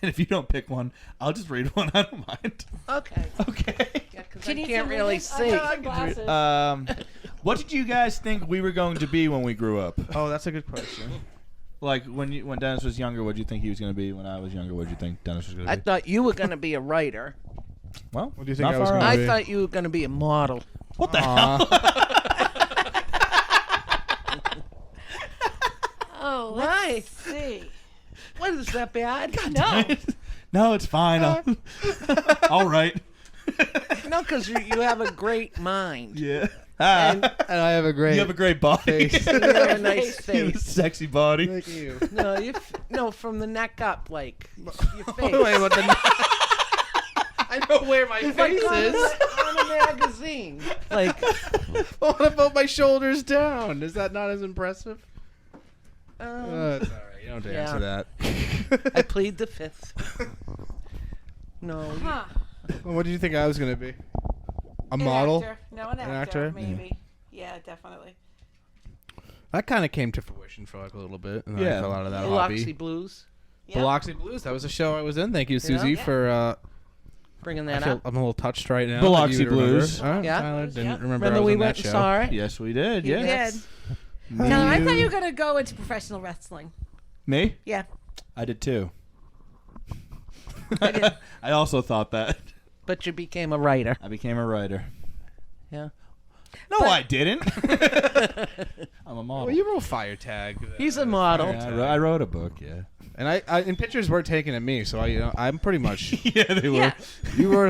And if you don't pick one, I'll just read one. I don't mind. Okay. Okay. Yeah, because Do I you need can't some really readers? I see. got some glasses. What did you guys think we were going to be when we grew up? Oh, that's a good question. Like when Dennis was younger, what did you think he was going to be? When I was younger, what did you think Dennis was going to I be? thought you were going to be a writer. Well, What do you think not I was far gonna off. be? I thought you were going to be a model. What the hell? Oh, Why? let's see. What is that bad? No, No, it's fine. All right. No, because you have a great mind. Yeah. And I have a great. You have a great body. face. You have a nice You have a face. sexy body. Thank you. No, from the neck up, like your face. Wait, what the? I know where my face is. on a magazine. Like, What about my shoulders down? Is that not as impressive? It's all right. You don't have to Yeah. answer that. I plead the fifth. No. huh? Well, what did you think I was gonna be? A An model? actor. No, an An actor, actor? maybe. Yeah, definitely. That kind of came to fruition for like a little bit, and then Yeah. I fell out of that Biloxi hobby. Blues. Yeah. Biloxi Blues. That was a show I was in. Thank you, Susie, Yeah. for. Bringing I that feel, up. I'm a little touched right now. Biloxi that you would remember. Blues. Yeah. Tyler didn't Yeah. remember. Remember I was we on went that and show. saw it? Yes, we did. You Yeah. did. Me, No, I thought you- you were gonna go into professional wrestling. Me? Yeah. I did too. I did. I also thought that. But you became a writer. I became a writer. Yeah. No, But- I didn't. I'm a model. Well, you wrote Fire Tag. He's a model. Yeah, I wrote a book. Yeah. And I and pictures were taken of me, so I'm pretty much. Yeah, they were. Yeah. You were.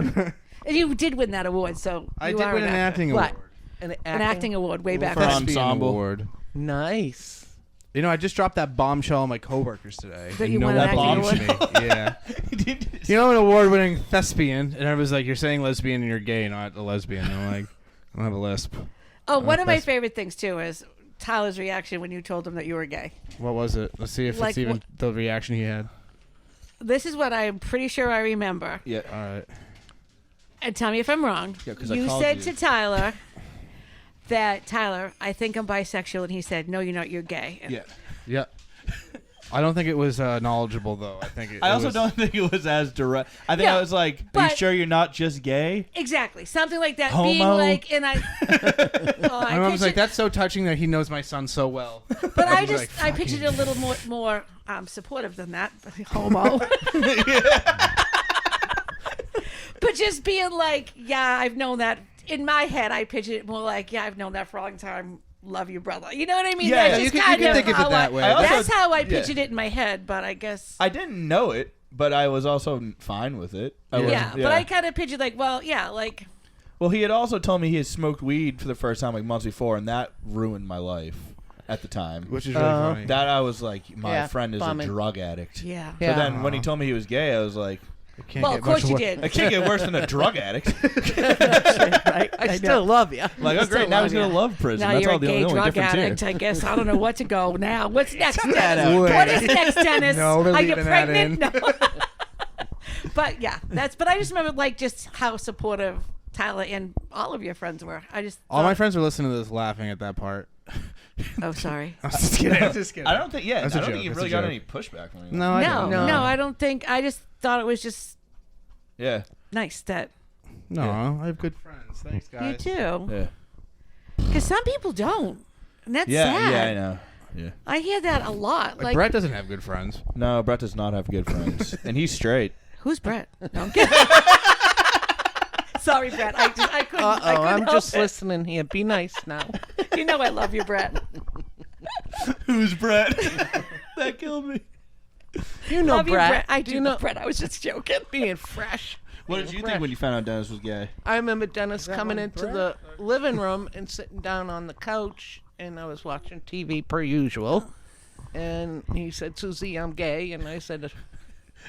And you did win that award, so I you did are win an actor. acting What? award. An An acting award way back For when. ensemble. Thespian award. Nice. You know, I just dropped that bombshell on my coworkers today. That and you no won one an acting believed me. Yeah. Did- You know, an award-winning thespian, and everybody's like, "You're saying lesbian, and you're gay, not a lesbian." And I'm like, "I don't have a lisp." Oh, one of my That's- favorite things too is Tyler's reaction when you told him that you were gay. What was it? Let's see if Like it's even what- the reaction he had. This is what I'm pretty sure I remember. Yeah. All right. And tell me if I'm wrong. Yeah, 'cause I You called said you. to Tyler that, Tyler, I think I'm bisexual. And he said, no, you're not, you're gay. And Yeah. Yeah. I don't think it was knowledgeable though. I think it, I it also was, don't think it was as direct. I think Yeah, I was like, "Are you but- sure you're not just gay?" Exactly. Something like that. Homo. Being like, and I. Oh, My mom was like, pictured- "That's so touching that he knows my son so well." But I was just, like, I fucking- pictured it a little more supportive than that. Homo. But just being like, yeah, I've known that in my head, I pictured it more like, yeah, I've known that for a long time. Love you, brother. You know what I mean? Yeah, That's you just can kind think of how it that way. I also- That's how I yeah. pictured it in my head, but I guess. I didn't know it, but I was also fine with it. I Yeah, wasn't- but I kind of pictured like, well, yeah, like. Well, he had also told me he had smoked weed for the first time like months before, and that ruined my life at the time. Which is really funny. That I was like, my Yeah, friend is bumming. a drug addict. Yeah. Yeah. So then when he told me he was gay, I was like, It can't Well, get of course much you wor- I did. can't get worse than a drug addict. I still love you. Like, oh great, now he's gonna love prison. Now That's you're all a the gay only drug difference addict. here. I guess I don't know what to go now. What's next, that Dennis? out. What is next, Dennis? No, they're Are you leaving that pregnant? in. No. But yeah, but I just remember like just how supportive Tyler and all of your friends were. I just All my thought- friends were listening to this, laughing at that part. Oh, sorry. I'm just kidding. I'm just kidding. I don't think. Yeah, That's I a don't joke, think you that's really a got joke. any pushback from anyone. No, I No, don't. no, I don't think. I just thought it was just Yeah. nice that No, Yeah. I have good friends. Thanks, guys. you do. Yeah. Because some people don't, and that's Yeah. sad. Yeah. I know. Yeah. I hear that a lot. Like, Brett doesn't have good friends. No, Brett does not have good friends, and he's straight. Who's Brett? No, I'm kidding. Sorry, Brett. I couldn't. I couldn't I'm help just it. listening here. Be nice now. You know I love you, Brett. Who's Brett? That killed me. You know Love you, Brett. Brett. I do you know know Brett. I was just joking. being fresh. What did you think when you found out Dennis was gay? I remember Dennis coming one into Brett? the living room and sitting down on the couch, and I was watching TV per usual. And he said, "Susie, I'm gay," and I said,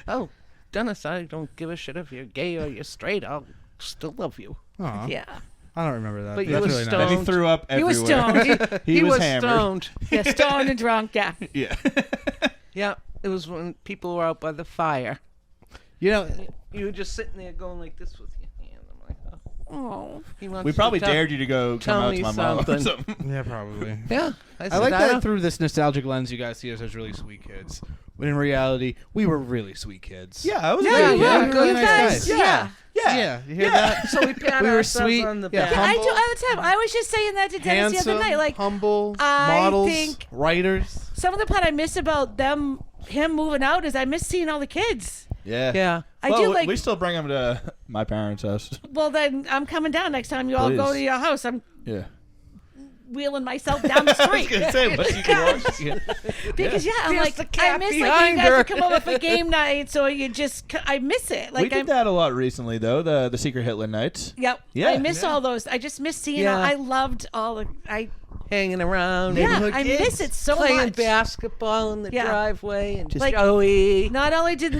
"Oh, Dennis, I don't give a shit if you're gay or you're straight. I'll still love you." Aw. Yeah. I don't remember that. But you That's were really stoned. nice. And he threw up He was everywhere. stoned. He was was hammered. stoned. Yeah, stoned and drunk. Yeah. Yeah. Yeah, it was when people were out by the fire. You know, You were just sitting there going like this with your hand. I'm like, oh, Oh. he wants We to probably tell- dared you to go tell come out me to my mom or something. something. yeah, probably. Yeah, I said, like that don't- through this nostalgic lens. You guys see us as really sweet kids, when in reality, we were really sweet kids. Yeah, I was Yeah, like, you yeah, were. we were really You nice guys. guys. Yeah. Yeah, you hear that? So we pat We were ourselves sweet. on the Yeah, back. humble. I do all the time. I was just saying that to Dennis Handsome, the other night. Like humble, I models, think- writers. some of the part I miss about him moving out is I miss seeing all the kids. Yeah. Yeah. I Well, do like. we still bring them to my parents' house. Well, then I'm coming down next time you all go Please. to your house. I'm Yeah. wheeling myself down the street. say, but you can watch. Yeah. Because I'm There's like, the I cat miss like when you behind guys her. would come over for game nights, or you just, I miss it. We Like did that a lot recently, though. The Secret Hitler nights. Yep. Yeah. I miss all those. I just miss seeing. Yeah. I loved all the. Hanging around. Yeah, neighborhood I kids, miss it so playing much. basketball in the Yeah. driveway and just Like- Joey. Not only did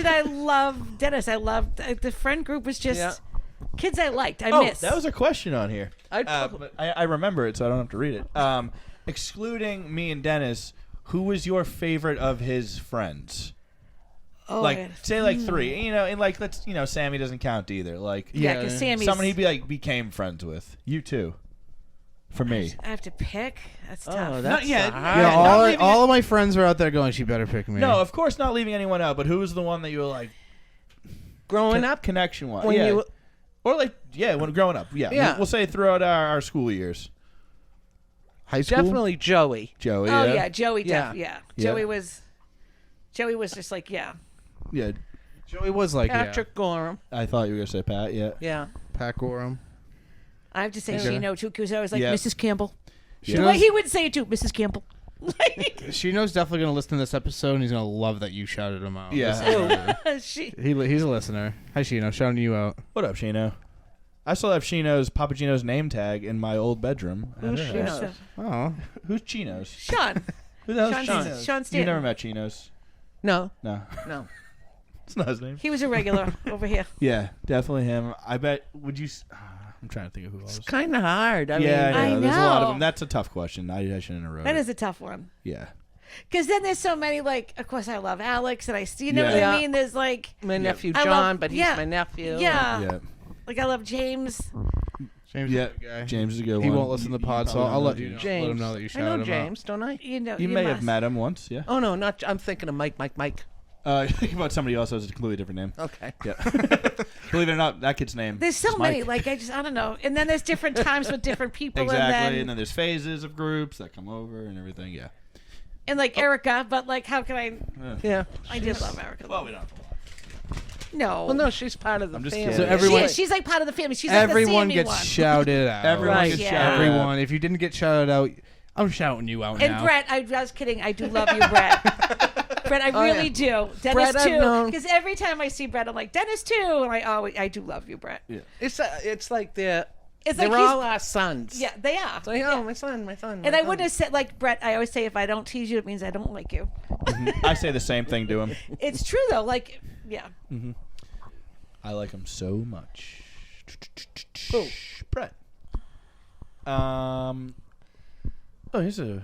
I love Dennis, I loved the friend group was just Yeah. kids I liked. I Oh, miss. that was a question on here. I'd But I remember it, so I don't have to read it. Excluding me and Dennis, who was your favorite of his friends? oh, Like, yeah. say like three. You know, and like Sammy doesn't count either. Like, Yeah, because Sammy's. someone he became friends with. You too. For me. I have to pick. That's tough. Oh, that's yeah, hard. Yeah, not all, leaving all of my friends were out there going, she better pick me. No, of course not leaving anyone out. But who was the one that you were like Growing up, connection wise? when Yeah. you Or like when growing up. Yeah. Yeah. We'll say throughout our school years. high school? definitely Joey. Joey. Oh yeah. yeah, Joey. Yeah. Yeah. Yeah. Joey was just like Yeah. Joey was like, Patrick Gorham. I thought you were gonna say Pat. Yeah. Yeah. yeah, Pat Gorham. I have to say Okay. Shino too because I was like Yeah. Mrs. Campbell. She The knows, way he would say it too, Mrs. Campbell. Shino's definitely going to listen to this episode, and he's going to love that you shouted him out. Yeah. she. He's a listener. Hi, Shino. Shouting you out. What up, Shino? I still have Shino's Papagino's name tag in my old bedroom. at Who's her house. Shino? Oh. Who's Chino's? Sean. Who the hell's Sean- Chino's? Sean You Stanton. never met Chino's? No. No. No. It's not his name. He was a regular over here. Yeah, definitely him. I bet. Would you? I'm trying to think of who else. It's kind of hard. I Yeah, mean, I know. I There's a lot of know. them. That's a tough question. I shouldn't have wrote That it. is a tough one. Yeah. Because then there's so many, like, of course I love Alex, and you know what Yeah. I mean? There's like, my nephew I John, love- but he's yeah. my nephew. yeah. Yeah. Like I love James. James Yeah. is a good guy. James is a good He one. won't listen to the pod, so probably I'll don't let know you know, James. let him know that you I shouted know him James, don't I? You know, You may have must. met him once. Yeah. Oh no, not. I'm thinking of Mike. Think about somebody else who has a completely different name. Okay. Yeah. Believe it or not, that kid's name. There's so is many. Mike. Like I don't know. And then there's different times with different people, Exactly. and then there's phases of groups that come over and everything. Yeah. like Erica. But like, how can I? Yeah. I did love Erica. Well, we don't have to lie. No. Well, no, she's part of the I'm just family. kidding. So everyone- she's like part of the family. She's Everyone like the Sammy gets one. shouted out. Everyone Right. gets Yeah. shouted out. Everyone. If you didn't get shouted out, I'm shouting you out And now. Brett, I was kidding. I do love you, Brett. Brett, I really do. Dennis Brett, I've too. known- Because every time I see Brett, I'm like, Dennis too. And I do love you, Brett. It's like they're It's like they're he's- all our sons. Yeah, they are. It's like, oh, my son. And I wouldn't have said, like, Brett, I always say, if I don't tease you, it means I don't like you. I say the same thing to him. It's true, though. Like, yeah. I like him so much. Who? Brett. Oh, here's a.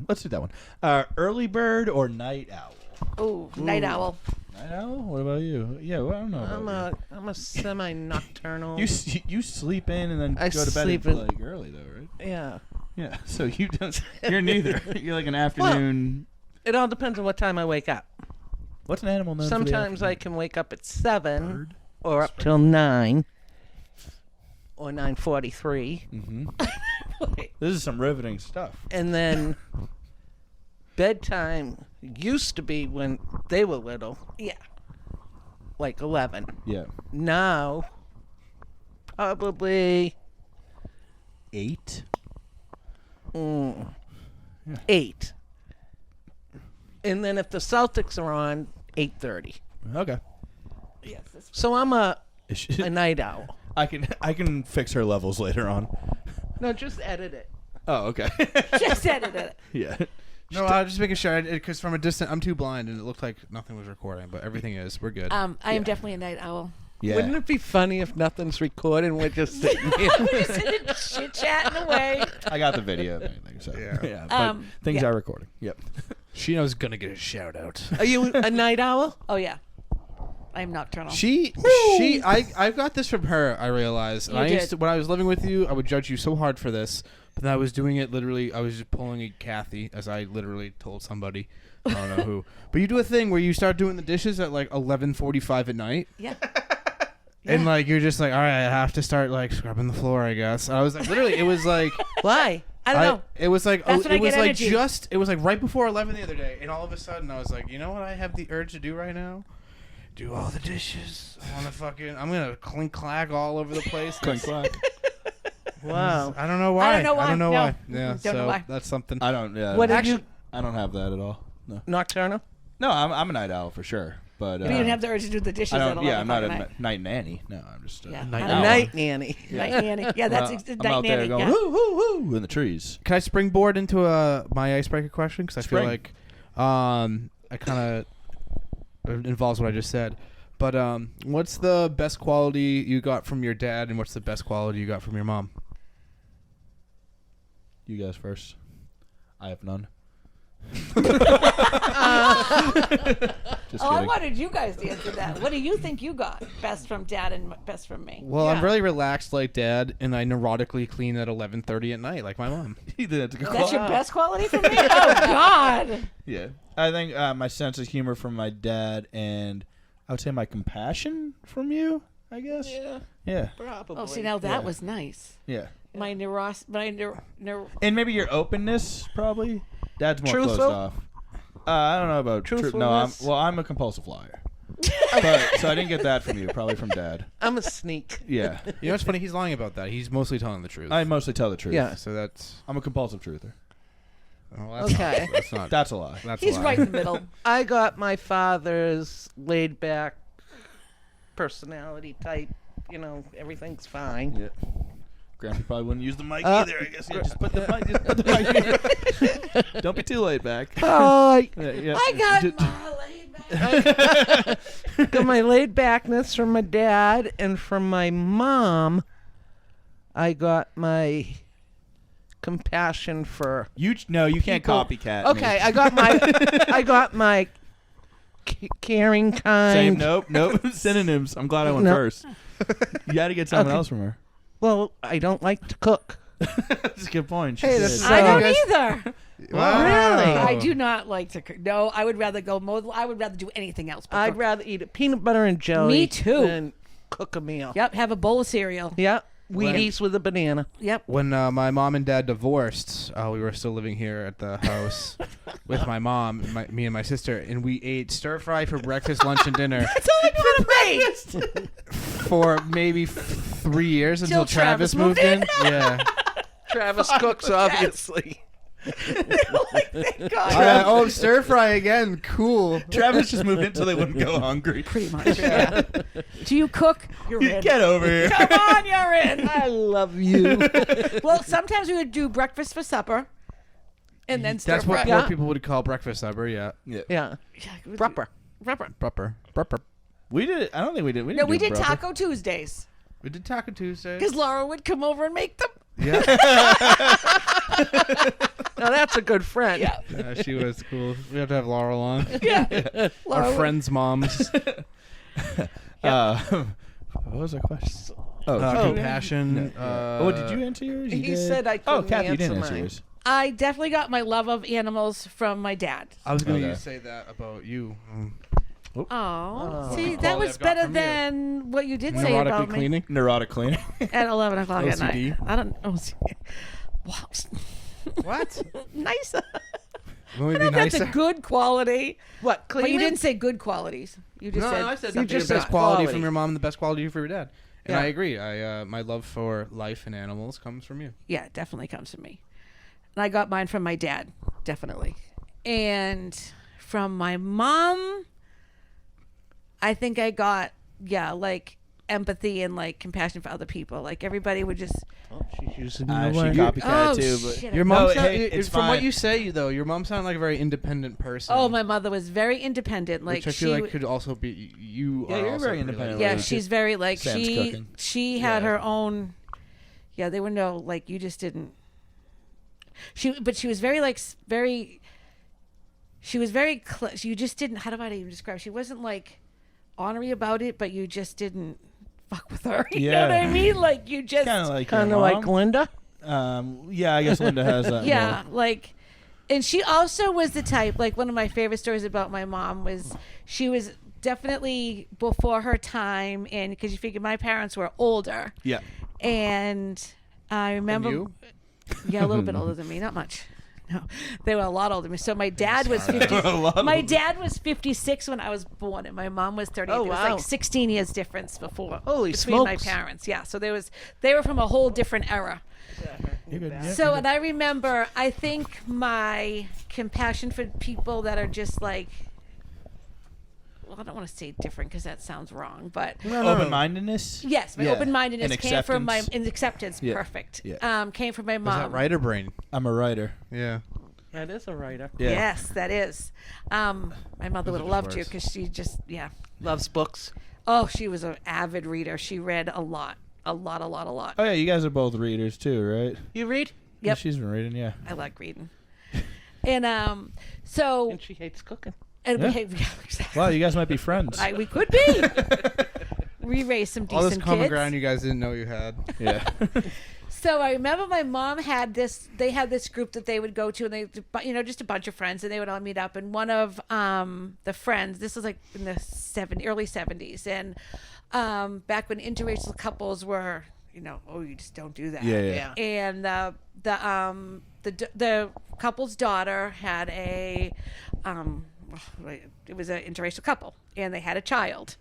Let's do that one. Early bird or night owl? Ooh, night owl. Night owl? What about you? Yeah, well, I don't know. I'm a semi-nocturnal. You sleep in and then I go to bed sleep in- like early though, right? yeah. Yeah. So you don't. You're neither. You're like an afternoon. It all depends on what time I wake up. What's an animal known for the Sometimes I afternoon? can wake up at 7 Bird? or up till 9 or 9:43, This is some riveting stuff. and then bedtime used to be when they were little, Yeah. like 11. Yeah. Now, probably 8. 8. And then if the Celtics are on, 8:30. Okay. Yes. That's So I'm a night owl. I can fix her levels later on. No, just edit it. Oh, okay. just edited it. Yeah. No, I was just making sure because from a distance, I'm too blind and it looked like nothing was recording, but everything is. We're good. I am definitely a night owl. Yeah. Wouldn't it be funny if nothing's recorded and we're just sitting here? We're just sitting chit-chatting away. I got the video and everything, so Yeah. but things yeah. are recording. Yep. She knows gonna get a shout out. Are you a night owl? Oh, yeah. I am nocturnal. I got this from her. I realized. And You I did. when I was living with you, I would judge you so hard for this, but then I was doing it literally. I was just pulling a Kathy, as I literally told somebody. I don't know who, but you do a thing where you start doing the dishes at like 11:45 at night, yeah. and like you're just like, all right, I have to start like scrubbing the floor, I guess. And I was like, literally, it was like. Why? I don't know. It was like That's when I it was get like energy. it was like right before 11 the other day, and all of a sudden I was like, you know what I have the urge to do right now? Do all the dishes. I'm gonna clink clack all over the place. Clink clack. Wow. I don't know why. I don't know why. No. Yeah, Don't know why. that's something. I don't. Yeah. What did actually, you- I don't have that at all. No. Nocturnal? No, I'm a night owl for sure. But You didn't have the urge to do the dishes I at don't. 11 Yeah, I'm not a o'clock at night nanny. No, I'm just Yeah. Night I A don't know. night nanny. Night nanny. Yeah, that's I'm night out there nanny. going Yeah. woo woo woo in the trees. Can I springboard into my icebreaker question? Because I feel Spring. like I kind of involves what I just said. But what's the best quality you got from your dad, and what's the best quality you got from your mom? You guys first. I have none. Just Oh, I kidding. wanted you guys to answer that. What do you think you got? Best from dad and best from me. Well, Yeah. I'm really relaxed like dad, and I neurotically clean at 11:30 at night like my mom. That's a good That's call. your best quality from me? Oh, God. Yeah, I think my sense of humor from my dad, and I would say my compassion from you. I guess. Yeah. Probably. Oh, see, now that Yeah. was nice. Yeah. My And maybe your openness, probably. Dad's more Truthful? closed off. I don't know about truth. No, I'm a compulsive liar. But so I didn't get that from you. Probably from Dad. I'm a sneak. Yeah. You know what's funny? He's lying about that. He's mostly telling the truth. I mostly tell the truth. Yeah. So that's I'm a compulsive truther. that's Okay. Not, that's not. That's a lie. That's He's a lie. right in the middle. I got my father's laid back personality type. You know, everything's fine. Yeah. Grandpa probably wouldn't use the mic Uh, either. I guess. Yeah, just put the mic. Just put the mic. Don't be too laid back. Hi. Yeah. I got my laid back. Got my laid backness from my dad, and from my mom, I got my compassion for. You can't People- copycat. Okay, me. I got my caring kind. Same. Nope. Synonyms. I'm glad I went No. first. You got to get someone Okay. else from her. Well, I don't like to cook. That's a good point. She Hey, did. that's I don't guys- either. Wow. Really? I do not like to cook. No, I would rather go mow. I would rather do anything else. But I'd cook. rather eat a peanut butter and jelly Me too. than cook a meal. Yep, have a bowl of cereal. Yep. Wheaties with a banana. Yep. When my mom and dad divorced, we were still living here at the house with my mom, me and my sister, and we ate stir fry for breakfast, lunch, and dinner That's all I know how to make. for maybe 3 years until Till Travis Travis moved in. Yeah. Travis cooks, obviously. Thank God. Stir fry again. Cool. Travis just moved in so they wouldn't go hungry. Pretty much. Yeah. Do you cook? You're in. Get over here. Come on, you're in. I love you. Well, sometimes we would do breakfast for supper, and then stir That's fry. what Yeah. poor people would call breakfast supper. Yeah. Yeah. Yeah. Proper. Brupper. We did it. I don't think we did. No, we did brother. Taco Tuesdays We did Taco Tuesday. because Laura would come over and make them. Yeah. Now that's a good friend. Yeah. She was cool. We have to have Laurel on. Yeah. Laura Our would- friends' moms. What was our question? Compassion. Oh, did you answer yours? You He did? said I couldn't Kathy, you didn't answer answer mine. yours. I definitely got my love of animals from my dad. I was going to Okay. say that about you. Oh, see, Quality that was I've got better from you. than what you did say Neurotically about me cleaning. Neurotic cleaning. at 11 o'clock at night. OCD. I don't. Oh, wow. What? Nicer. Let me I be know that's a nicer. good quality. What? But you Cleaning? didn't say good qualities. You just said. I said you you just the best said quality quality. from your mom and the best quality for your dad. And Yeah. I agree. My love for life and animals comes from you. Yeah, it definitely comes from me. And I got mine from my dad, definitely. And from my mom, I think I got, like empathy and like compassion for other people. Like everybody would just. Oh, she's using She your word. copycat Oh, too, but shit. Your mom, No, sound- hey, it's from what fine. you say, though, your mom sounded like a very independent person. Oh, my mother was very independent. Like which I feel she like would- could also be you. Yeah, are you're also very pretty independent. like- Yeah, Like, she's very like Sam's she cooking. she had Yeah. her own. Yeah, they would know like you just didn't. But she was very like very. She was very. You just didn't. How do I even describe? She wasn't like ornery about it, but you just didn't fuck with her. You know what I Yeah. mean? Like you just. kind of like Kind your of like mom. Linda. Yeah, I guess Linda has that. Yeah, more. like, and she also was the type. Like one of my favorite stories about my mom was she was definitely before her time, and because you figure my parents were older. Yeah. And I remember, you? yeah, a little bit older than me, not much. No, they were a lot older than me. So my dad was 50. A lot My older. dad was 56 when I was born, and my mom was 30. Oh, There was wow. like 16 years difference before Holy between my smokes. parents. Yeah, so they were from a whole different era. You're good. Yeah. So, and I remember, I think my compassion for people that are just like, well, I don't want to say different because that sounds wrong, but Open-mindedness. yes, my Yeah. open-mindedness And came from my acceptance. acceptance. Yeah. Perfect. Yeah. Came from my Is mom. that writer brain? I'm a writer. Yeah. That is a writer. Yeah. Yes, that is. My mother would have just loved you words. because she just, yeah. Loves books. Oh, she was an avid reader. She read a lot. Oh yeah, you guys are both readers too, right? You read? Yeah, Yep. she's been reading. Yeah. I like reading. And so, And she hates cooking. and Yeah. yeah, exactly. Wow, you guys might be friends. We could be. We raised some All decent this common kids. ground you guys didn't know you had. Yeah. So I remember my mom had this. They had this group that they would go to, and they, just a bunch of friends, and they would all meet up. And one of the friends, this was like in the early 70s, and back when interracial couples were, you just don't do that. Yeah. And the couple's daughter had it was an interracial couple, and they had a child.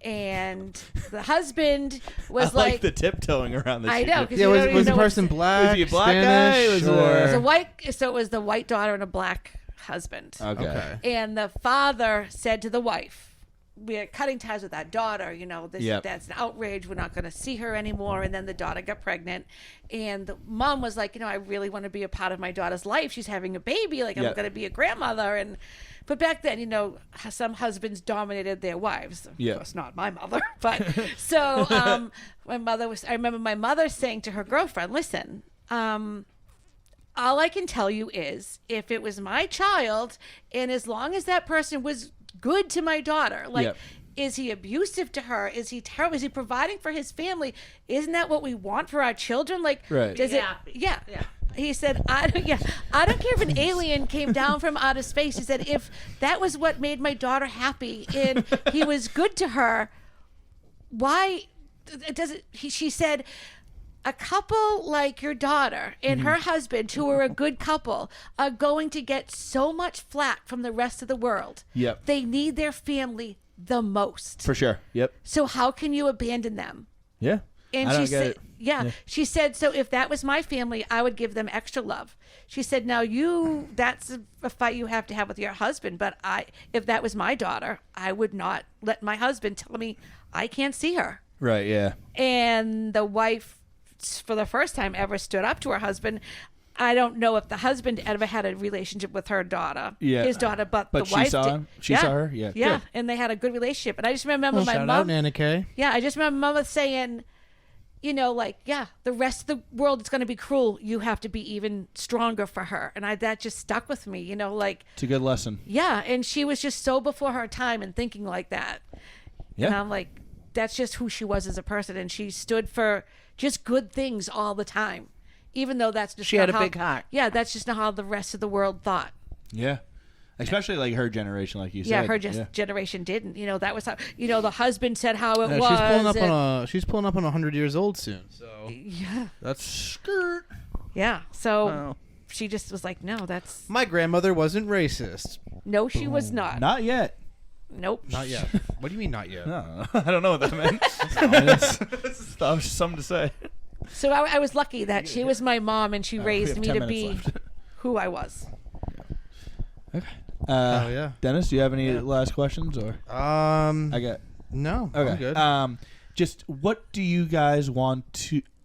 And the husband was I like the tiptoeing around this. I know, 'cause Yeah, you was, don't was even the know person black? Was he a black guy? Spanish, Was or it- It was a white, so it was the white daughter and a black husband. Okay. Okay. And the father said to the wife, "We're cutting ties with that daughter. Yep. That's an outrage. We're not going to see her anymore." And then the daughter got pregnant, and the mom was like, "I really want to be a part of my daughter's life. She's having a baby. Like I'm Yep. going to be a grandmother." But back then, some husbands dominated their wives. Yeah. Of course, not my mother. But so I remember my mother saying to her girlfriend, "Listen, all I can tell you is if it was my child, and as long as that person was good to my daughter, like, Yep. is he abusive to her? Is he terrible? Is he providing for his family? Isn't that what we want for our children? Like, Right. does it? Yeah. He said, I don't care if an alien came down from outer space. He said, if that was what made my daughter happy and he was good to her, why does it? She said, a couple like your daughter and her husband, who are a good couple, are going to get so much flack from the rest of the world. Yep. They need their family the most. For sure. Yep. So how can you abandon them? Yeah. And I she don't get said, it. yeah, she said, so if that was my family, I would give them extra love. She said, now that's a fight you have to have with your husband. But if that was my daughter, I would not let my husband tell me I can't see her. Right. Yeah. And the wife, for the first time ever, stood up to her husband. I don't know if the husband ever had a relationship with her daughter, his daughter, but the she wife saw did. him? She saw her? Yeah. Yeah, Good. and they had a good relationship. And I just remember my Shout mom. out Nana Kay. Yeah, I just remember Mama saying, the rest of the world is going to be cruel. You have to be even stronger for her. And that just stuck with me, It's a good lesson. yeah. And she was just so before her time and thinking like that. Yeah. And I'm like, that's just who she was as a person. And she stood for just good things all the time, even though that's just She not had a how- big heart. Yeah, that's just not how the rest of the world thought. Yeah. Especially like her generation, like you said. Yeah, her generation didn't. That was how. The husband said how it was. She's pulling up on 100 years old soon. So Yeah, that's skirt. yeah. So Oh. she just was like, no, that's My grandmother wasn't racist. no, she was not. Not yet. Nope. Not yet. What do you mean not yet? No, I don't know what that meant. That was just something to say. So I was lucky that she was my mom and she We raised have me 10 to be minutes left. who I was. Oh yeah. Dennis, do you have any last questions or? I got. No. Okay. I'm good. Just what do you guys want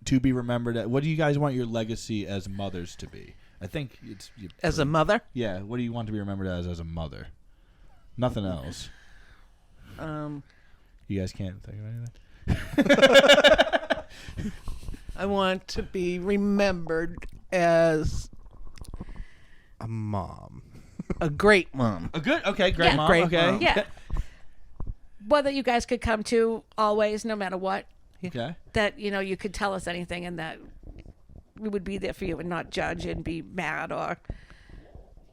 to be remembered at? What do you guys want your legacy as mothers to be? I think it's As a mother, yeah. What do you want to be remembered as a mother? Nothing else. You guys can't think of anything. I want to be remembered as A mom. a great mom. A good. Okay. Great Yeah, mom. great okay. mom. Yeah. Whether you guys could come to always, no matter what, Okay. that you could tell us anything and that we would be there for you and not judge and be mad or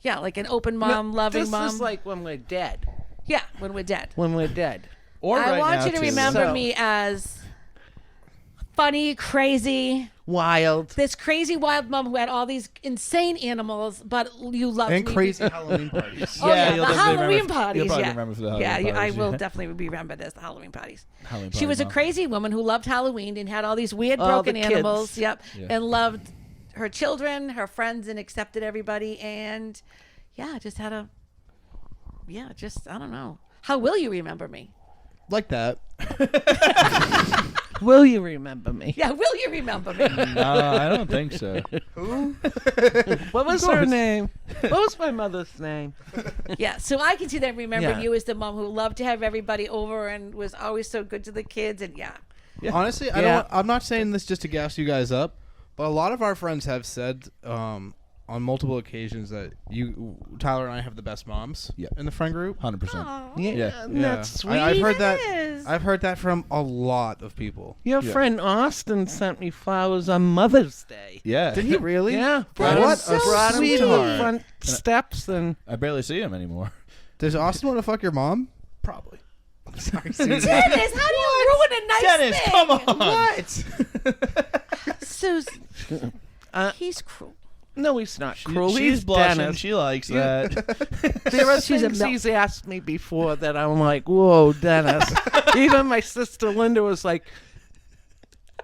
like an open mom, loving this mom. is like when we're dead. Yeah, when we're dead. When we're dead. Or I right want now, you to too. remember So- me as funny, crazy, Wild. this crazy wild mom who had all these insane animals, but you loved And me. crazy Halloween parties. Oh yeah, you'll the definitely Halloween remember- parties. you'll probably Yeah, remember for the yeah, Halloween I parties, will yeah. definitely be remembered as the Halloween parties. Halloween She party was a mom. crazy woman who loved Halloween and had all these weird All broken the kids. animals. Yep, Yeah. and loved her children, her friends, and accepted everybody. And just had a just I don't know. How will you remember me? Like that. Will you remember me? Yeah, will you remember me? No, I don't think so. What was her name? What was my mother's name? Yeah, so I can see them remembering Yeah. you as the mom who loved to have everybody over and was always so good to the kids. And Honestly, I'm not saying this just to gas you guys up, but a lot of our friends have said on multiple occasions that Tyler and I have the best moms Yep. in the friend group. 100%. Yeah, Yeah. that's sweet. I've heard that. is. I've heard that from a lot of people. Your Yeah. friend Austin sent me flowers on Mother's Day. Yeah. Did he really? Yeah, What him- a brought him to the sweetheart. front steps and I barely see him anymore. Does Austin want to fuck your mom? Probably. Sorry, Susan. Dennis, how do you ruin a nice Dennis, thing? come on. What? Susan, he's cruel. no, he's not cruel. She's He's blushing. Dennis. She likes that. There are She's a things milk. he's asked me before that I'm like, whoa, Dennis. Even my sister Linda was like,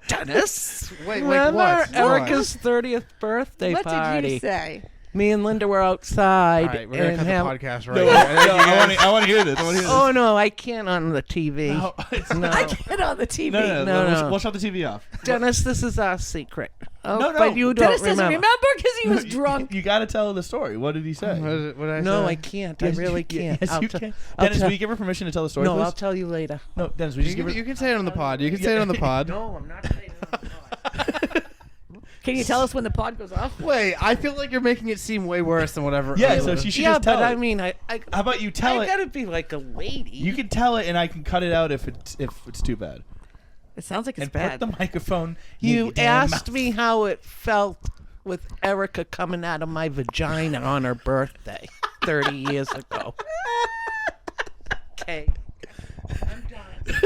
Dennis? Wait, like Remember what? Erica's 30th birthday What party? did you say? Me and Linda were outside. All right, we're gonna and cut have- the podcast right No, here. I want to hear this. I want to hear this. Oh, no, I can't on the TV. No, it's No. I get on the TV. No, No. We'll shut the TV off. Dennis, this is our secret. Oh, No, but you don't Dennis doesn't remember. remember because he was drunk. You got to tell the story. What did he say? What did I No, say? I can't. Yes, I really you- can't. Yes, I'll you te- can. I'll Dennis, te- will you give her permission to tell the story, No, please? I'll tell you later. No, Dennis, will you just give her... You can say it on the pod. You can say it on the pod. No, I'm not saying it. Can you tell us when the pod goes off? Wait, I feel like you're making it seem way worse than whatever. Yeah, so she should Yeah, just tell but it. I mean, I How about you tell it? gotta be like a lady. You can tell it, and I can cut it out if it's too bad. It sounds like it's And bad. put the microphone. in You your damn asked mouth. me how it felt with Erica coming out of my vagina on her birthday 30 years ago. Okay. I'm done.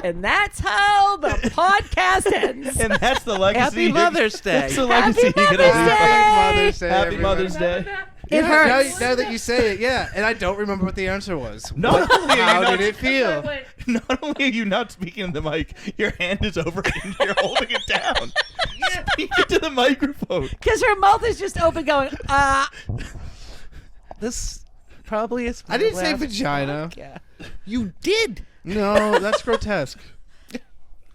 And that's how the podcast ends. And that's the legacy. Happy Mother's Day. That's the legacy you're Happy gonna leave. Mother's Day. Happy everyone. Mother's Day. It hurts. Now that you say it, yeah. And I don't remember what the answer was. Not only are you How not- did it feel? Not only are you not speaking in the mic, your hand is over it and you're holding it down. Speak into the microphone. Because her mouth is just open going, This probably is. I didn't say last vagina. podcast. You did. No, that's grotesque.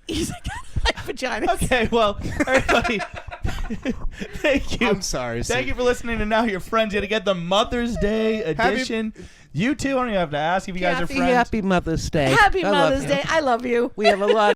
he's like, I like vaginas. Okay, well, everybody, thank you. I'm sorry. Thank you for listening to Now Your Friends. You had to get the Mother's Day edition. You too, I don't even have to ask if you guys are friends. Happy Mother's Day. Happy I love Mother's you. Day. I love you. We have a lot